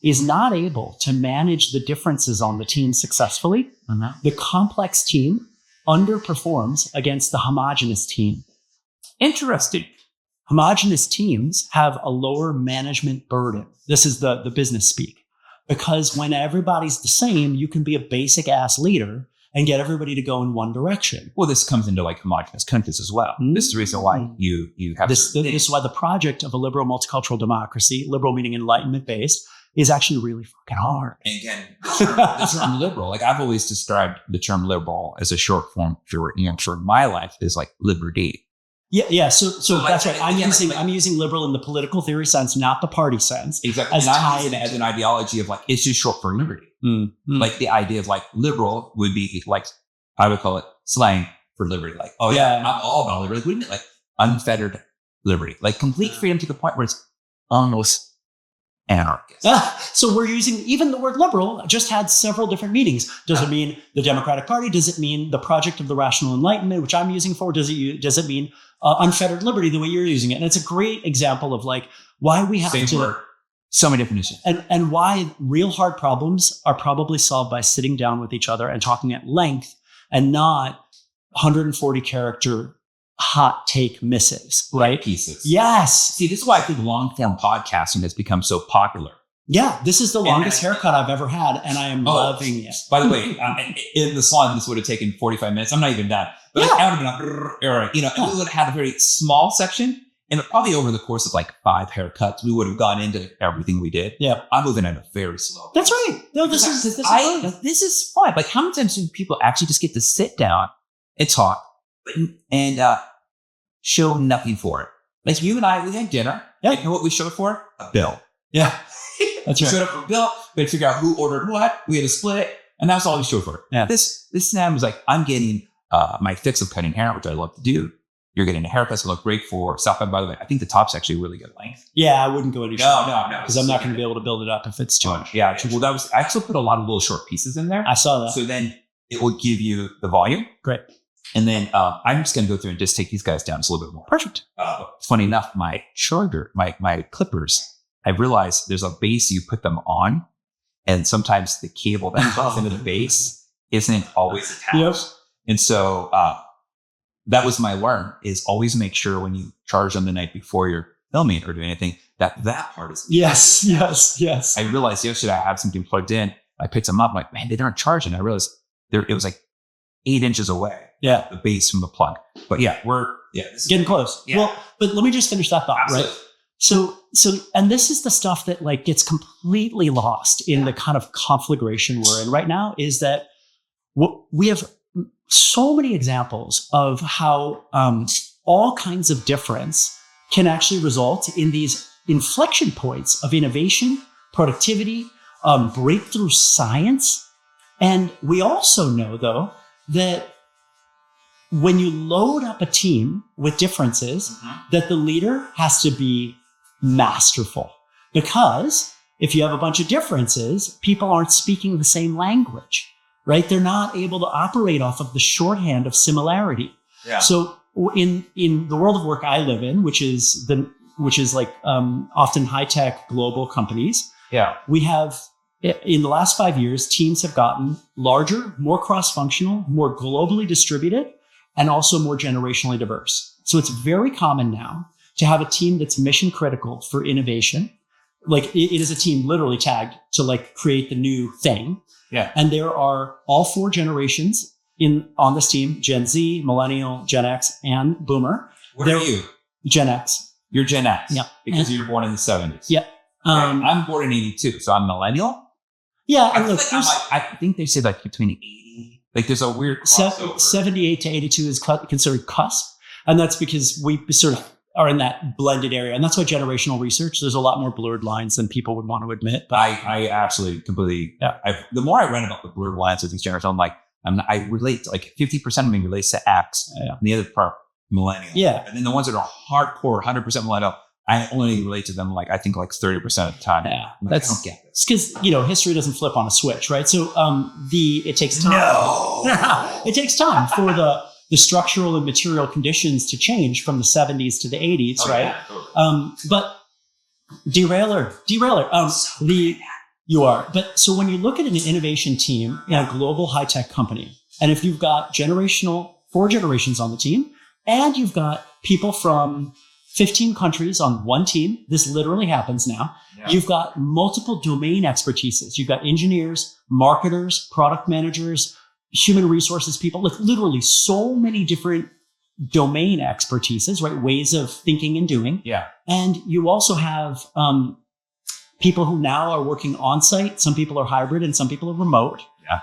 is not able to manage the differences on the team successfully, the complex team underperforms against the homogeneous team. Interesting. Homogeneous teams have a lower management burden. This is the business speak. Because when everybody's the same, you can be a basic ass leader and get everybody to go in one direction. Well, this comes into like homogenous countries as well. This is the reason why you have this is why the project of a liberal multicultural democracy, liberal meaning enlightenment based, is actually really fucking hard. And again, the term liberal, like I've always described the term liberal as a short form for my life is like liberty. Yeah. So that's right. I'm using liberal in the political theory sense, not the party sense. Exactly. And I'm using it as an ideology of like, it's just short for liberty. Like the idea of like liberal would be like, I would call it slang for liberty. Like, oh yeah, I'm all about liberty. Wouldn't it like unfettered liberty, like complete freedom to the point where it's almost anarchist. So we're using even the word liberal just had several different meanings. Does it mean the Democratic Party? Does it mean the project of the rational enlightenment, which I'm using for? Does it mean unfettered liberty the way you're using it? And it's a great example of like why we have Same word. So many definitions. And why real hard problems are probably solved by sitting down with each other and talking at length and not 140 character hot take missives, right? Pieces. Yes. See, this is why I think long form podcasting has become so popular. Yeah, this is the longest haircut I've ever had, and I am loving it. By the way, in the salon, this would have taken 45 minutes. I'm not even done. But I would have been and we would have had a very small section, and probably over the course of like 5 haircuts, we would have gone into everything we did. Yeah. I'm moving at a very slow pace. That's right. No, this is fun. Like, how many times do people actually just get to sit down and talk and show nothing for it? Like you and I, we had dinner. Yeah. And you know what we showed for? A bill. Yeah. That's right. We showed up for a bill. We had to figure out who ordered what. We had to split it. And that's all we showed for it. Yeah. This Sam was like, I'm getting my fix of cutting hair, which I love to do. You're getting a haircut to look great for South by the way. I think the top's actually really good length. Yeah, I wouldn't go any short. No. Because I'm not going to be able to build it up if it's too much. Yeah. Well, I actually put a lot of little short pieces in there. I saw that. So then it will give you the volume. Great. And then I'm just going to go through and just take these guys down just a little bit more. Perfect. Funny enough, my charger, my clippers, I realized there's a base you put them on. And sometimes the cable that goes into the base isn't always attached. Yep. And so that was my learn is always make sure when you charge them the night before you're filming or doing anything, that part is. Yes. I realized yesterday I had something plugged in. I picked them up. I'm like, man, they aren't charging. I realized it was like 8 inches away. Yeah. The base from the plug. But yeah, this is getting close. Yeah. Well, but let me just finish that thought, Absolutely. right? And this is the stuff that like gets completely lost in the kind of conflagration we're in right now, is that we have so many examples of how all kinds of difference can actually result in these inflection points of innovation, productivity, breakthrough science. And we also know, though, that when you load up a team with differences, that the leader has to be masterful. Because if you have a bunch of differences, people aren't speaking the same language, right? They're not able to operate off of the shorthand of similarity. Yeah. So in the world of work I live in, which is like often high-tech global companies, we have, in the last 5 years, teams have gotten larger, more cross-functional, more globally distributed, and also more generationally diverse. So it's very common now to have a team that's mission critical for innovation. Like it is a team literally tagged to like create the new thing. Yeah. And there are all 4 generations on this team: Gen Z, Millennial, Gen X, and Boomer. What are you? Gen X. You're Gen X. Yeah. Because you were born in the 70s. Yeah. I'm born in 82, so I'm millennial. Yeah. And look, I think they say like between 80, like there's a weird crossover. 78 to 82 is considered cusp. And that's because we sort of are in that blended area. And that's why generational research, there's a lot more blurred lines than people would want to admit. But I absolutely completely, the more I read about the blurred lines of these generations, I'm like, I relate to like 50% of me relates to X, and the other part millennial. Yeah. And then the ones that are hardcore, 100% millennial, I only relate to them like, I think like 30% of the time. Yeah. Like, I don't get this. It's because, history doesn't flip on a switch, right? So it takes time. No. It takes time for the structural and material conditions to change from the 70s to the 80s, right? Yeah, totally. But derailer. You are. But so when you look at an innovation team in a global high-tech company, and if you've got 4 generations on the team, and you've got people from 15 countries on one team, this literally happens now. Yeah. You've got multiple domain expertises. You've got engineers, marketers, product managers, human resources people, like literally so many different domain expertises, right? Ways of thinking and doing. Yeah. And you also have people who now are working on site. Some people are hybrid and some people are remote. Yeah.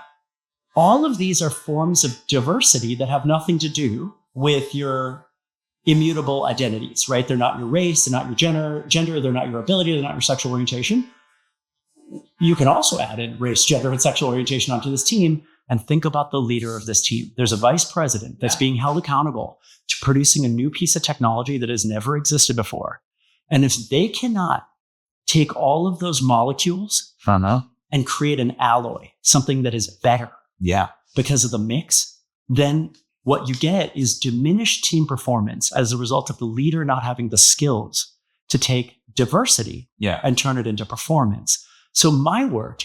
All of these are forms of diversity that have nothing to do with your immutable identities, right? They're not your race, they're not your gender, they're not your ability, they're not your sexual orientation. You can also add in race, gender, and sexual orientation onto this team and think about the leader of this team. There's a vice president that's being held accountable to producing a new piece of technology that has never existed before. And if they cannot take all of those molecules and create an alloy, something that is better because of the mix, then what you get is diminished team performance as a result of the leader not having the skills to take diversity and turn it into performance. So my work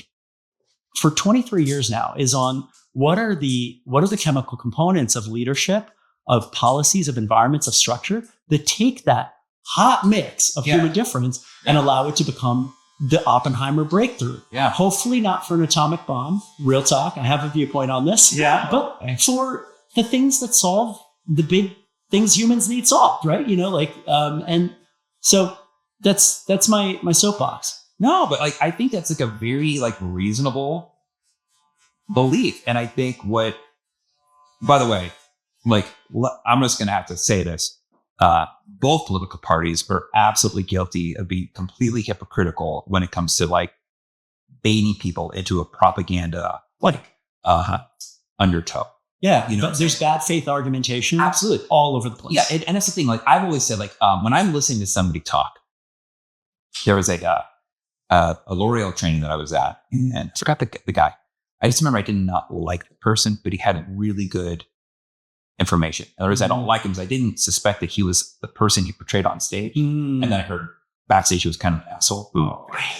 for 23 years now is on what are the chemical components of leadership, of policies, of environments, of structure that take that hot mix of human difference and allow it to become the Oppenheimer breakthrough. Yeah. Hopefully not for an atomic bomb. Real talk. I have a viewpoint on this. Yeah. But for the things that solve the big things humans need solved, right? And so that's my soapbox. No, but like I think that's like a very like reasonable belief. And I think by the way, like I'm just gonna have to say this. Both political parties are absolutely guilty of being completely hypocritical when it comes to like baiting people into a propaganda undertow. Yeah, but there's bad faith argumentation, absolutely, all over the place. Yeah, and that's the thing. Like I've always said, like when I'm listening to somebody talk, there was a L'Oreal training that I was at, and I forgot the guy. I just remember I did not like the person, but he had really good information. In other words, I don't like him because I didn't suspect that he was the person he portrayed on stage. And then I heard backstage he was kind of an asshole.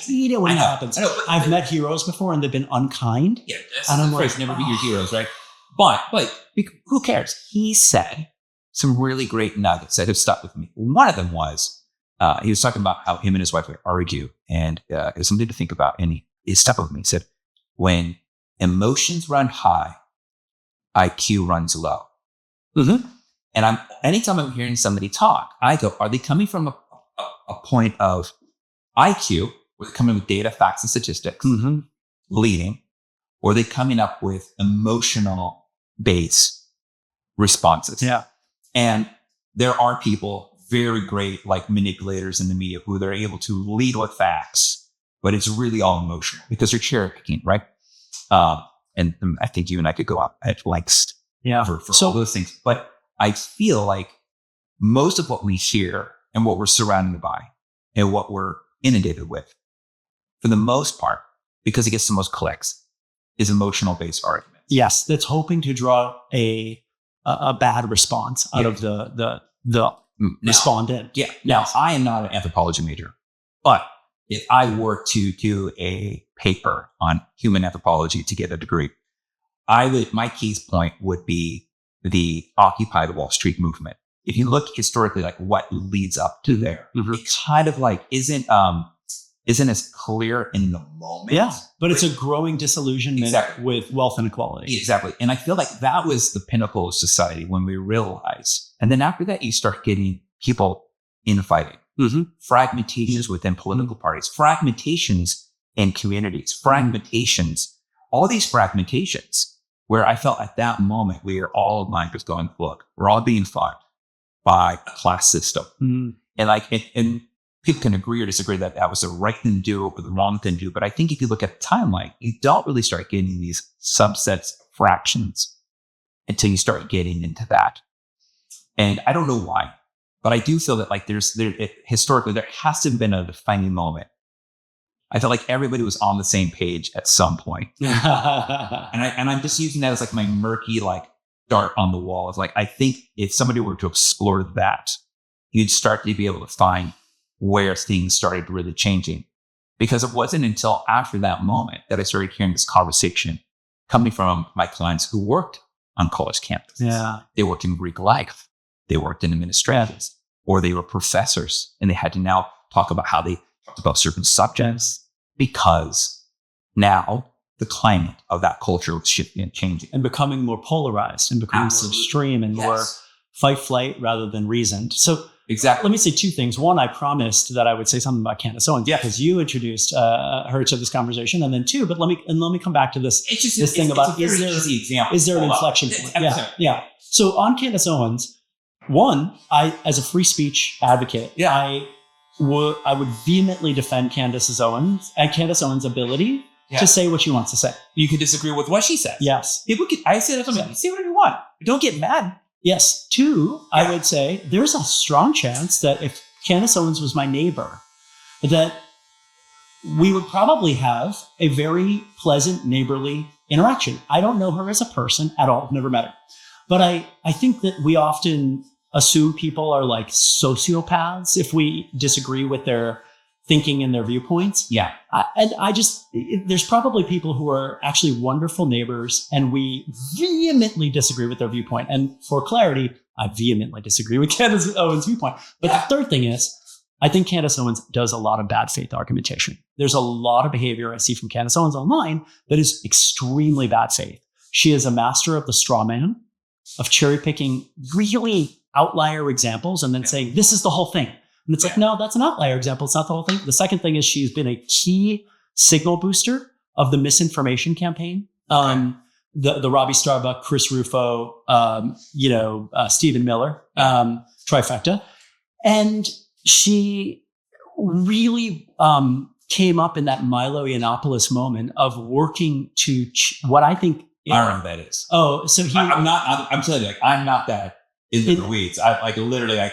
You know what happens. I've met heroes before and they've been unkind. Yeah, and I'm like, never be your heroes, right? But who cares? He said some really great nuggets that have stuck with me. One of them was he was talking about how him and his wife would argue, and it was something to think about. And it stuck with me. He said, when emotions run high, IQ runs low. Mm-hmm. And anytime I'm hearing somebody talk, I go, are they coming from a point of IQ, where they come in with data, facts, and statistics, leading, or they coming up with emotional based responses. Yeah. And there are people very great, like manipulators in the media, who they're able to lead with facts, but it's really all emotional because they're cherry picking, right? And I think you and I could go up at lengths for all those things. But I feel like most of what we hear and what we're surrounded by and what we're inundated with, for the most part, because it gets the most clicks, is emotional based arguments. Yes, that's hoping to draw a bad response out of the respondent. Yeah. Now, I am not an anthropology major, but if I were to do a paper on human anthropology to get a degree, my case point would be the Occupy Wall Street movement. If you look historically, like what leads up to there, it kind of like isn't as clear in the moment. Yeah, but it's a growing disillusionment with wealth inequality. Exactly. And I feel like that was the pinnacle of society when we realized. And then after that, you start getting people infighting, fragmentations within political parties, fragmentations in communities, fragmentations, all these fragmentations, where I felt at that moment, we are all aligned with going, look, we're all being fought by a class system. And people can agree or disagree that that was the right thing to do or the wrong thing to do. But I think if you look at the timeline, you don't really start getting these subsets, fractions, until you start getting into that. And I don't know why, but I do feel that like historically, there has to have been a defining moment. I felt like everybody was on the same page at some point. and I'm just using that as like my murky, like dart on the wall. It's like, I think if somebody were to explore that, you'd start to be able to find where things started really changing. Because it wasn't until after that moment that I started hearing this conversation coming from my clients who worked on college campuses. Yeah. They worked in Greek life. They worked in administrators, or they were professors, and they had to now talk about how they talked about certain subjects because now the climate of that culture was shifting and changing. And becoming more polarized and becoming more extreme and more fight, flight rather than reasoned. So let me say two things. One, I promised that I would say something about Candace Owens because you introduced her to this conversation. And then two, but let me come back to this thing about is there an inflection point? Yeah. So on Candace Owens, one, as a free speech advocate, I would vehemently defend Candace Owens' ability to say what she wants to say. You could disagree with what she says. Yes. I say that something. Say whatever you want. Don't get mad. Yes. Two, I would say there's a strong chance that if Candace Owens was my neighbor, that we would probably have a very pleasant neighborly interaction. I don't know her as a person at all. I've never met her. But I think that we often assume people are like sociopaths if we disagree with their thinking and their viewpoints. Yeah. There's probably people who are actually wonderful neighbors and we vehemently disagree with their viewpoint. And for clarity, I vehemently disagree with Candace Owens' viewpoint. But the third thing is, I think Candace Owens does a lot of bad faith argumentation. There's a lot of behavior I see from Candace Owens online that is extremely bad faith. She is a master of the straw man, of cherry picking really outlier examples and then saying, this is the whole thing. And it's like, no, that's an outlier example. It's not the whole thing. The second thing is she's been a key signal booster of the misinformation campaign. The Robbie Starbuck, Chris Rufo, Stephen Miller, trifecta. And she really came up in that Milo Yiannopoulos moment of working to what I think. I don't know what that is. Oh, so I'm telling you, like, I'm not that in the weeds. I like literally like.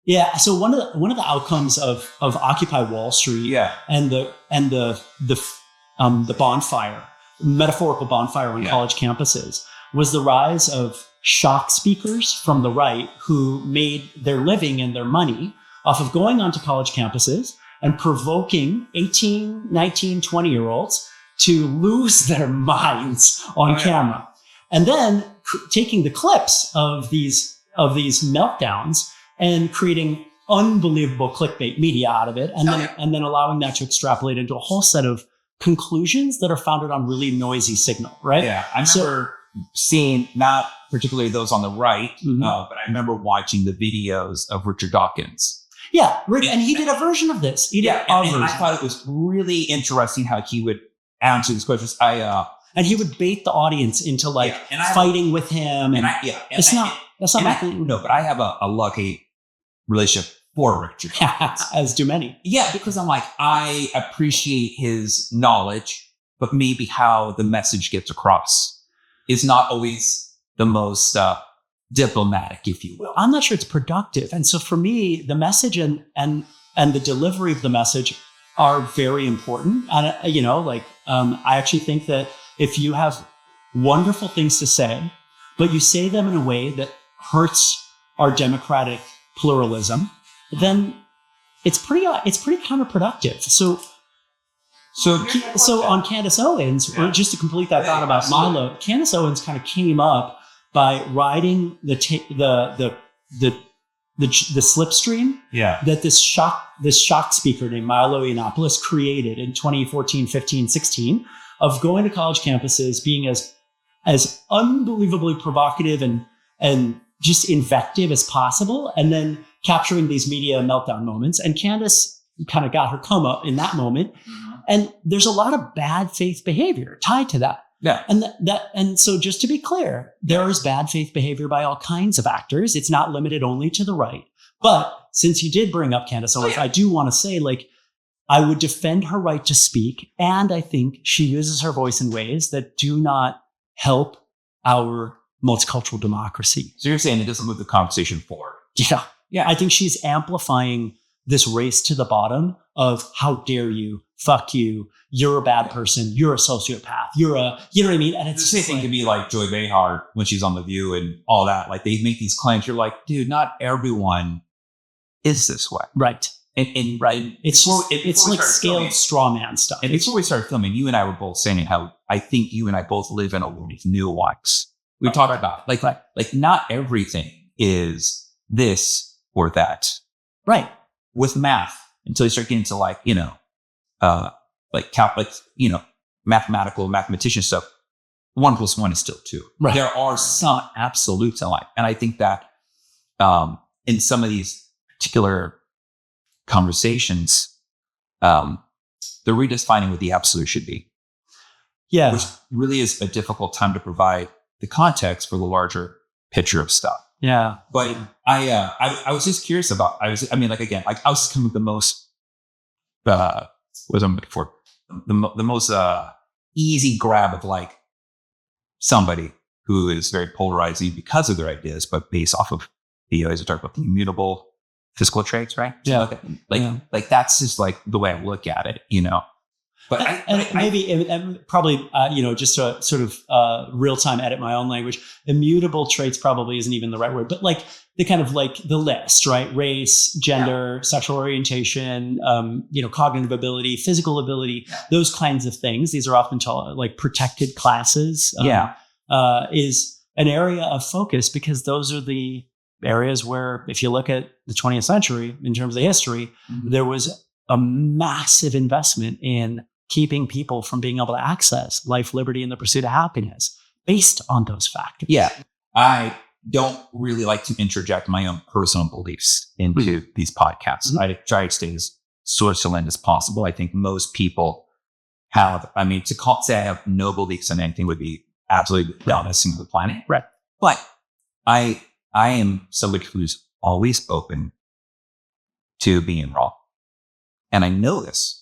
Yeah. So one of the outcomes of Occupy Wall Street and the bonfire, metaphorical bonfire on college campuses was the rise of shock speakers from the right who made their living and their money off of going onto college campuses and provoking 18, 19, 20-year-olds to lose their minds on camera. And then taking the clips of these meltdowns and creating unbelievable clickbait media out of it, and then allowing that to extrapolate into a whole set of conclusions that are founded on really noisy signal, right? Yeah, I remember seeing, not particularly those on the right, but I remember watching the videos of Richard Dawkins. Yeah. And he did a version of this. He did a and version. I thought it was really interesting how he would answer these questions. And he would bait the audience into like fighting with him. And that's not my thing. No, but I have a lucky relationship for Richard. As do many. Yeah, because I'm like, I appreciate his knowledge, but maybe how the message gets across is not always the most diplomatic, if you will. I'm not sure it's productive. And so for me, the message and the delivery of the message are very important. And, I actually think that if you have wonderful things to say, but you say them in a way that hurts our democratic pluralism, then it's pretty counterproductive. So on Candace Owens, or just to complete that thought about Milo, Candace Owens kind of came up by riding the slipstream that this shock speaker named Milo Yiannopoulos created in 2014, 15, 16 of going to college campuses, being as unbelievably provocative and just invective as possible, and then capturing these media meltdown moments. And Candace kind of got her come up in that moment. Mm-hmm. And there's a lot of bad faith behavior tied to that. Yeah. And so just to be clear, there is bad faith behavior by all kinds of actors. It's not limited only to the right. But since you did bring up Candace Owens, I do want to say, I would defend her right to speak. And I think she uses her voice in ways that do not help our multicultural democracy. So you're saying it doesn't move the conversation forward? Yeah. Yeah. I think she's amplifying this race to the bottom of how dare you, fuck you, you're a bad person, you're a sociopath, you know what I mean? And it's the same thing can be like Joy Behar when she's on The View and all that. Like they make these claims. You're like, dude, not everyone is this way. Right. And right. It's like scaled straw man stuff. And before we started filming, you and I were both saying how I think you and I both live in a world of nuance. We talked about like not everything is this or that. Right. With math, until you start getting to mathematical mathematician stuff, 1 + 1 is still 2. Right. There are some absolutes in life. And I think that in some of these particular conversations, they're redefining what the absolute should be. Yeah. Which really is a difficult time to provide the context for the larger picture of stuff. Yeah. But I was just curious about, I was just coming with the most, what was I looking for? The most easy grab of somebody who is very polarizing because of their ideas, but based off of the, as we talk about the immutable physical traits, right? Yeah. Like that's just the way I look at it, But probably, just to sort of real time edit my own language, immutable traits probably isn't even the right word, but the kind of the list, right? Race, gender, sexual orientation, cognitive ability, physical ability, those kinds of things. These are often protected classes. Is an area of focus because those are the areas where, if you look at the 20th century in terms of history, there was a massive investment in keeping people from being able to access life, liberty, and the pursuit of happiness based on those factors. Yeah. I don't really like to interject my own personal beliefs into these podcasts. I try to stay as Switzerland as possible. I think most people have, say I have no beliefs in anything would be absolutely dumbest the planet. Right. But I am somebody who's always open to being wrong. And I know this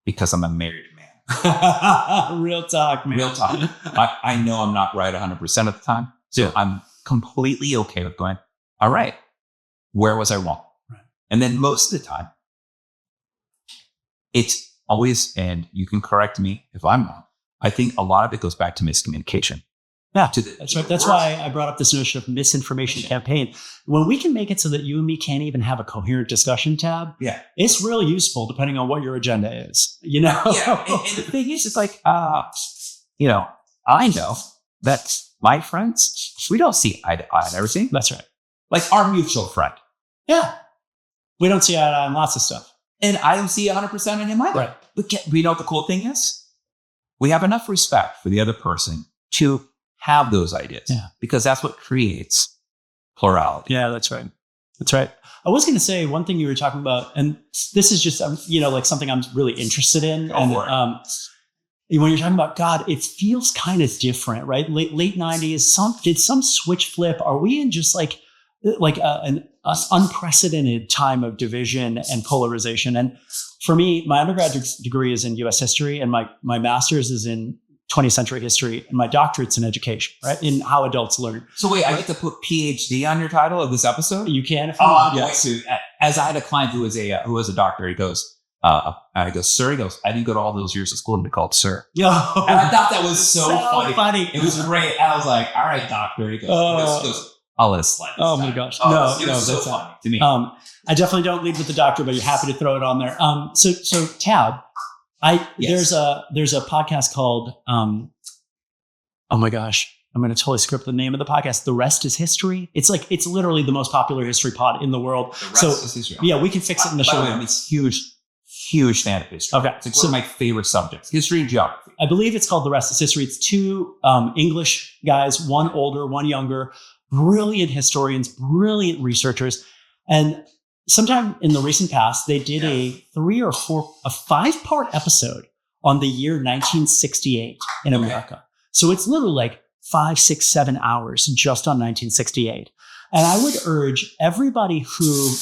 because I'm a married man. Real talk, man. Real talk. I know I'm not right 100% of the time. So I'm completely okay with going, all right, where was I wrong? Right. And then most of the time, it's always, and you can correct me if I'm wrong, I think a lot of it goes back to miscommunication. Yeah, that's right. That's why I brought up this notion of misinformation campaign. When we can make it so that you and me can't even have a coherent discussion tab, it's real useful depending on what your agenda is, Yeah, and the thing is, it's I know that my friends, we don't see eye to eye on everything. That's right. Like our mutual friend. Yeah. We don't see eye to eye on lots of stuff. And I don't see 100% on him either. Right. But we know what the cool thing is? We have enough respect for the other person to have those ideas because that's what creates plurality. Yeah, that's right. That's right. I was going to say one thing you were talking about, and this is just, like something I'm really interested in. Go for it. When you're talking about God, it feels kind of different, right? Late 90s, did some switch flip? Are we in just like an unprecedented time of division and polarization? And for me, my undergraduate degree is in U.S. history, and my master's is in 20th century history, and my doctorate's in education, right? In how adults learn. So wait, I get to put PhD on your title of this episode? You can. If I'm going to. As I had a client who was a doctor, he goes, I go, sir, he goes, I didn't go to all those years of school to be called sir. Yo. And I thought that was so funny. It was great. And I was like, all right, doctor. He goes, I'll let it slide. Oh my gosh. No, that's so funny to me. I definitely don't lead with the doctor, but you're happy to throw it on there. So Tab, there's a podcast called, oh my gosh, I'm going to totally script the name of the podcast. The Rest is History. It's literally the most popular history pod in the world. The Rest is History. Yeah, we can fix it in the show. I'm a huge fan of history. Okay. It's one of my favorite subjects, history and geography. I believe it's called The Rest is History. It's two English guys, one older, one younger, brilliant historians, brilliant researchers. And sometime in the recent past, they did a 5-part episode on the year 1968 in America. So it's literally like 5, 6, 7 hours just on 1968. And I would urge everybody who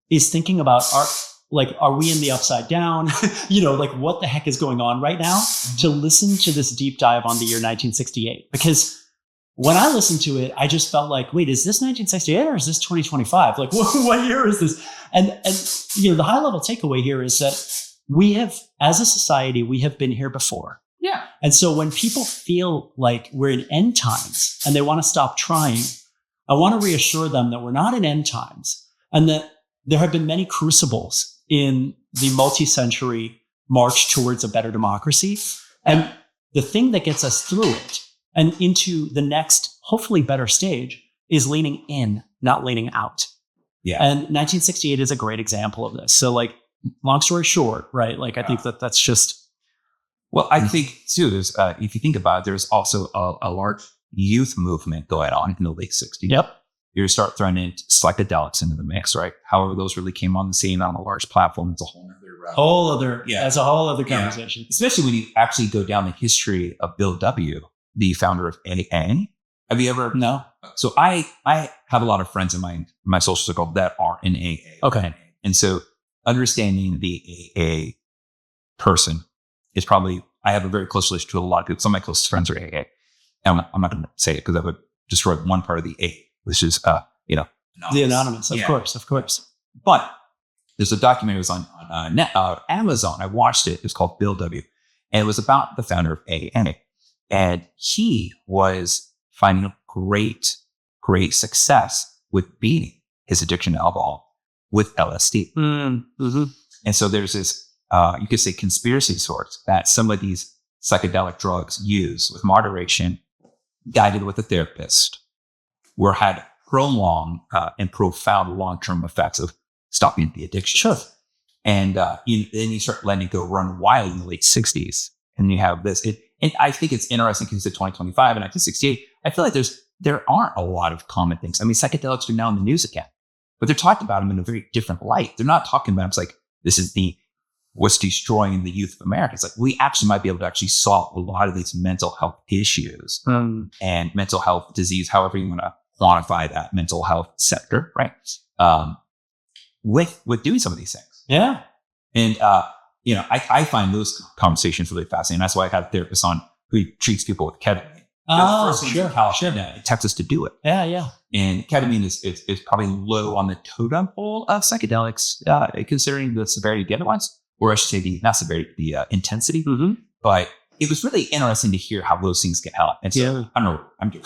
is thinking about are we in the upside down? What the heck is going on right now? To listen to this deep dive on the year 1968. Because when I listened to it, I just felt like, wait, is this 1968 or is this 2025? Like, what year is this? And the high level takeaway here is that we have, as a society, we have been here before. Yeah. And so when people feel like we're in end times and they want to stop trying, I want to reassure them that we're not in end times and that there have been many crucibles in the multi-century march towards a better democracy. And the thing that gets us through it and into the next, hopefully better stage is leaning in, not leaning out. Yeah. And 1968 is a great example of this. So long story short, right? I think that's just... Well, I think too, there's, if you think about it, there's also a large youth movement going on in the late 60s. Yep. You start throwing in psychedelics into the mix, right? However, those really came on the scene on a large platform. It's a whole other That's a whole other conversation. Yeah. Especially when you actually go down the history of Bill W., the founder of AA. Have you ever? No. So I have a lot of friends in my social circle that are in AA. Okay. And so understanding the AA person is probably, I have a very close relationship to a lot of people. Some of my closest friends are AA. And I'm not going to say it because I would destroy one part of the A, which is, anonymous. The anonymous, of course. But there's a documentary that was on Amazon. I watched it. It was called Bill W. And it was about the founder of AA. And he was finding great success with beating his addiction to alcohol with LSD. Mm-hmm. And so there's this, you could say conspiracy sorts that some of these psychedelic drugs use with moderation, guided with a therapist, had prolonged and profound long-term effects of stopping the addiction. Sure. And then you start letting it go run wild in the late 60s. And you have this. And I think it's interesting because you said 2025 and 1968. I feel like there aren't a lot of common things. I mean, psychedelics are now in the news again, but they're talked about them in a very different light. They're not talking about them. It's like, this is what's destroying the youth of America. It's like, we actually might be able to actually solve a lot of these mental health issues and mental health disease, however you want to quantify that mental health sector, right? With doing some of these things. Yeah. And, I find those conversations really fascinating. That's why I had a therapist on who treats people with ketamine. Oh, sure. California, in Texas to do it. Yeah. And ketamine is probably low on the totem pole of psychedelics, considering the severity of the other ones, or I should say not severity, the intensity. Mm-hmm. But it was really interesting to hear how those things get held. And so I don't know what I'm doing.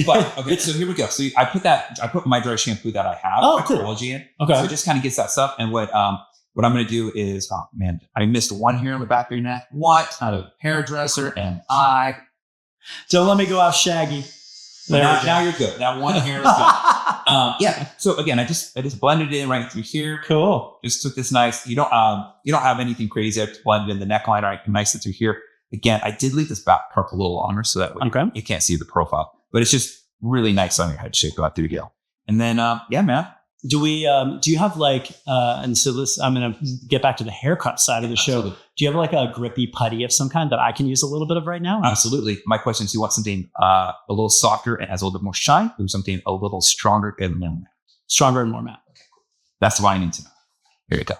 But okay, so here we go. So I put my dry shampoo that I have, Ecology in. Okay. So it just kind of gets that stuff. And what I'm going to do is, oh man, I missed one hair on the back of your neck. What? Not a hairdresser. And don't let me go out shaggy. Now you're good. That one hair is good. Yeah. So again, I just blended it in right through here. Cool. Just took this nice. You don't have anything crazy. I just blended in the neckline right nice through here. Again, I did leave this back part a little longer so that way you can't see the profile. But it's just really nice on your head shape go out through here. And then, yeah, man. Do you have like, and so this, I'm going to get back to the haircut side of the show. Absolutely. Do you have like a grippy putty of some kind that I can use a little bit of right now? Absolutely. My question is, do you want something a little softer and has a little bit more shine, or something a little stronger and more matte? Stronger and more matte. Okay, cool. That's what I need to know. Here you go.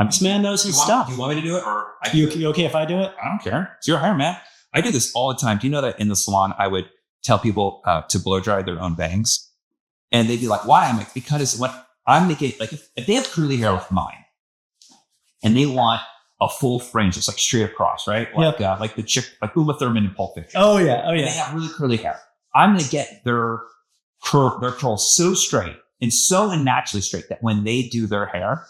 This man knows his stuff. Do you want me to do it? Or you okay if I do it? I don't care. It's your hair, man. I do this all the time. Do you know that in the salon, I would tell people to blow dry their own bangs? And they'd be like, why? I'm like, because when I'm making, like, if they have curly hair like mine and they want a full fringe, just like straight across, right? Like, like the chick, like Uma Thurman in Pulp Fiction. Oh, yeah. And they have really curly hair. I'm going to get their curls so straight and so unnaturally straight that when they do their hair,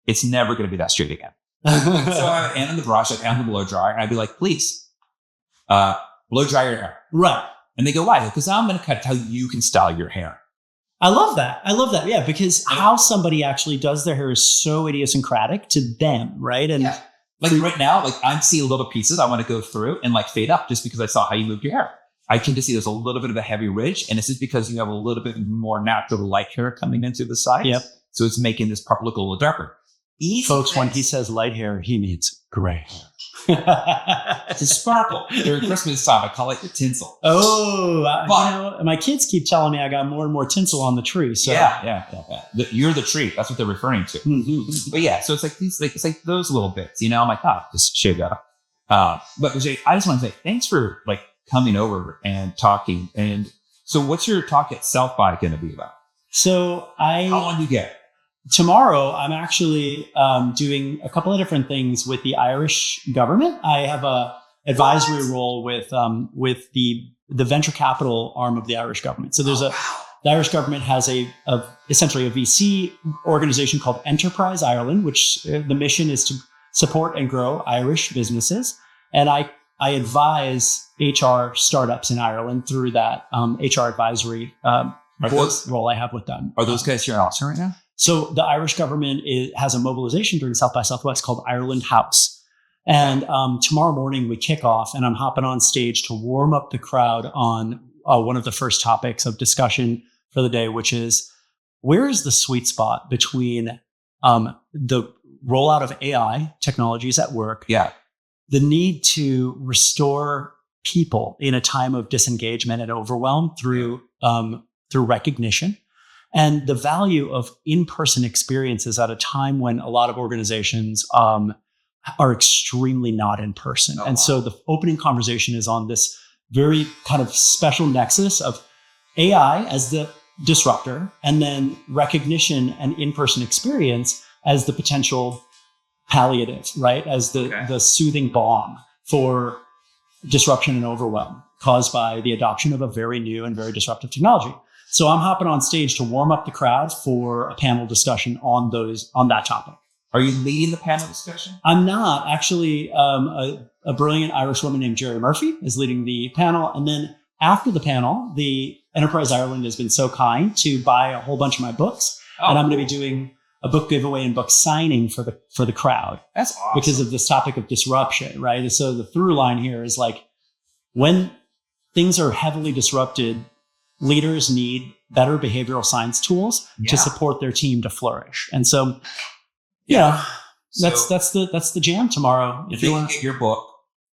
it's never going to be that straight again. So I would hand on the brush, I'd hand on the blow dryer, and I'd be like, please, blow dry your hair. Right. And they go, why? Because I'm going to cut how you can style your hair. I love that. Yeah, because how somebody actually does their hair is so idiosyncratic to them, right? And like right now, like I'm seeing little pieces I want to go through and like fade up just because I saw how you moved your hair. I tend to see there's a little bit of a heavy ridge, and this is because you have a little bit more natural light hair coming into the sides. Yep. So it's making this part look a little darker. Folks, when he says light hair, he means gray hair. It's a sparkle. During Christmas time, I call it the tinsel. Oh, my kids keep telling me I got more and more tinsel on the tree. So yeah. You're the tree. That's what they're referring to. Mm-hmm. But yeah, so it's like these, like it's like those little bits. I'm like, just sugar. But Vijay, I just want to say thanks for like coming over and talking. And so, what's your talk at South by going to be about? So how long do you get? Tomorrow, I'm actually doing a couple of different things with the Irish government. I have a advisory role with the venture capital arm of the Irish government. So there's the Irish government has essentially a VC organization called Enterprise Ireland, which the mission is to support and grow Irish businesses. And I advise HR startups in Ireland through that HR advisory role I have with them. Are those guys here in Austin right now? So the Irish government has a mobilization during South by Southwest called Ireland House. And tomorrow morning we kick off, and I'm hopping on stage to warm up the crowd on one of the first topics of discussion for the day, which is where is the sweet spot between the rollout of AI technologies at work, the need to restore people in a time of disengagement and overwhelm through recognition, and the value of in-person experiences at a time when a lot of organizations are extremely not in person. So the opening conversation is on this very kind of special nexus of AI as the disruptor, and then recognition and in-person experience as the potential palliative, right? As the soothing balm for disruption and overwhelm caused by the adoption of a very new and very disruptive technology. So I'm hopping on stage to warm up the crowd for a panel discussion on that topic. Are you leading the panel discussion? I'm not. Actually, a brilliant Irish woman named Jerry Murphy is leading the panel. And then after the panel, the Enterprise Ireland has been so kind to buy a whole bunch of my books. And I'm going to be doing a book giveaway and book signing for the crowd. That's awesome. Because of this topic of disruption, right? And so the through line here is like, when things are heavily disrupted, leaders need better behavioral science tools to support their team to flourish. And so, that's the jam tomorrow. If you want to get your book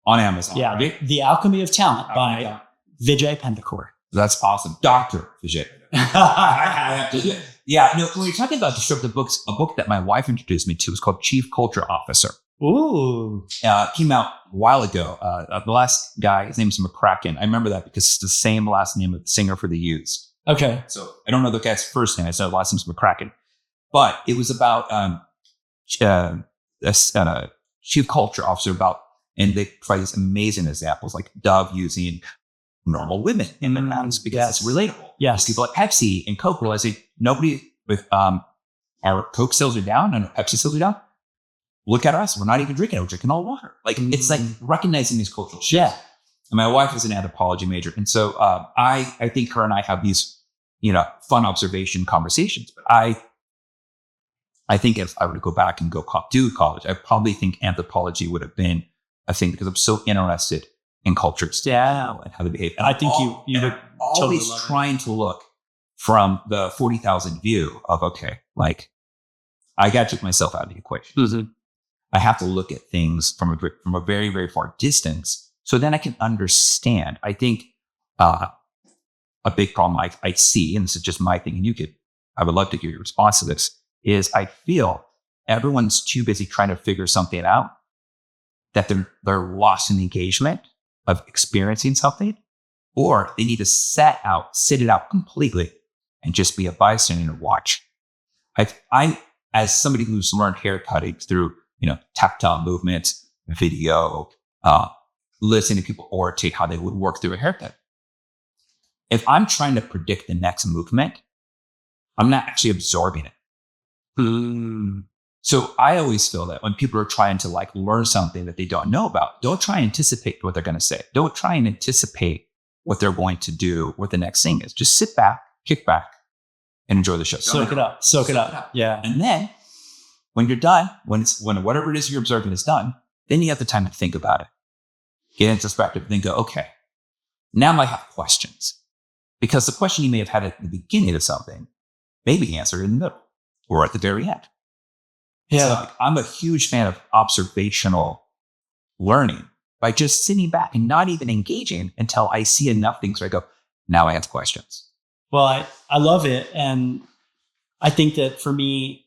on Amazon. Yeah, right? The Alchemy of Talent by Vijay Pendakur. That's awesome. Dr. Vijay. I have to do it. Yeah, when you're talking about disruptive books, a book that my wife introduced me to is called Chief Culture Officer. Ooh. Came out a while ago. The last guy, his name's McCracken. I remember that because it's the same last name of the singer for the Used. Okay. So I don't know the guy's first name. I know the last name's McCracken. But it was about a chief culture officer and they provide these amazing examples like Dove using normal women in McDonald's because it's relatable. Yes. People like Pepsi and Coke realizing nobody with our Coke sales are down and Pepsi sales are down. Look at us. We're not even drinking it. We're drinking all water. Like it's like recognizing these cultural shifts. Yeah. And my wife is an anthropology major. And so I think her and I have these, fun observation conversations. But I think if I were to go back and do college, I probably think anthropology would have been a thing because I'm so interested in cultures and how they behave. And I think you would always totally trying to look from the 40,000 view of, okay, like I got to take myself out of the equation. Mm-hmm. I have to look at things from a very, very far distance. So then I can understand. I think a big problem I see, and this is just my thing, and I would love to hear your response to this, is I feel everyone's too busy trying to figure something out that they're lost in the engagement of experiencing something, or they need to sit it out completely and just be a bystander and watch. I, as somebody who's learned hair cutting through, tactile movements, video, listening to people orate how they would work through a haircut. If I'm trying to predict the next movement, I'm not actually absorbing it. So I always feel that when people are trying to like learn something that they don't know about, don't try and anticipate what they're going to say. Don't try and anticipate what they're going to do, what the next thing is. Just sit back, kick back, and enjoy the show. Soak it up. Yeah. And then when you're done, when whatever it is you're observing is done, then you have the time to think about it. Get into perspective, then go, okay, now I have questions. Because the question you may have had at the beginning of something may be answered in the middle or at the very end. Yeah. So I'm a huge fan of observational learning by just sitting back and not even engaging until I see enough things where I go, now I have questions. Well, I love it. And I think that for me,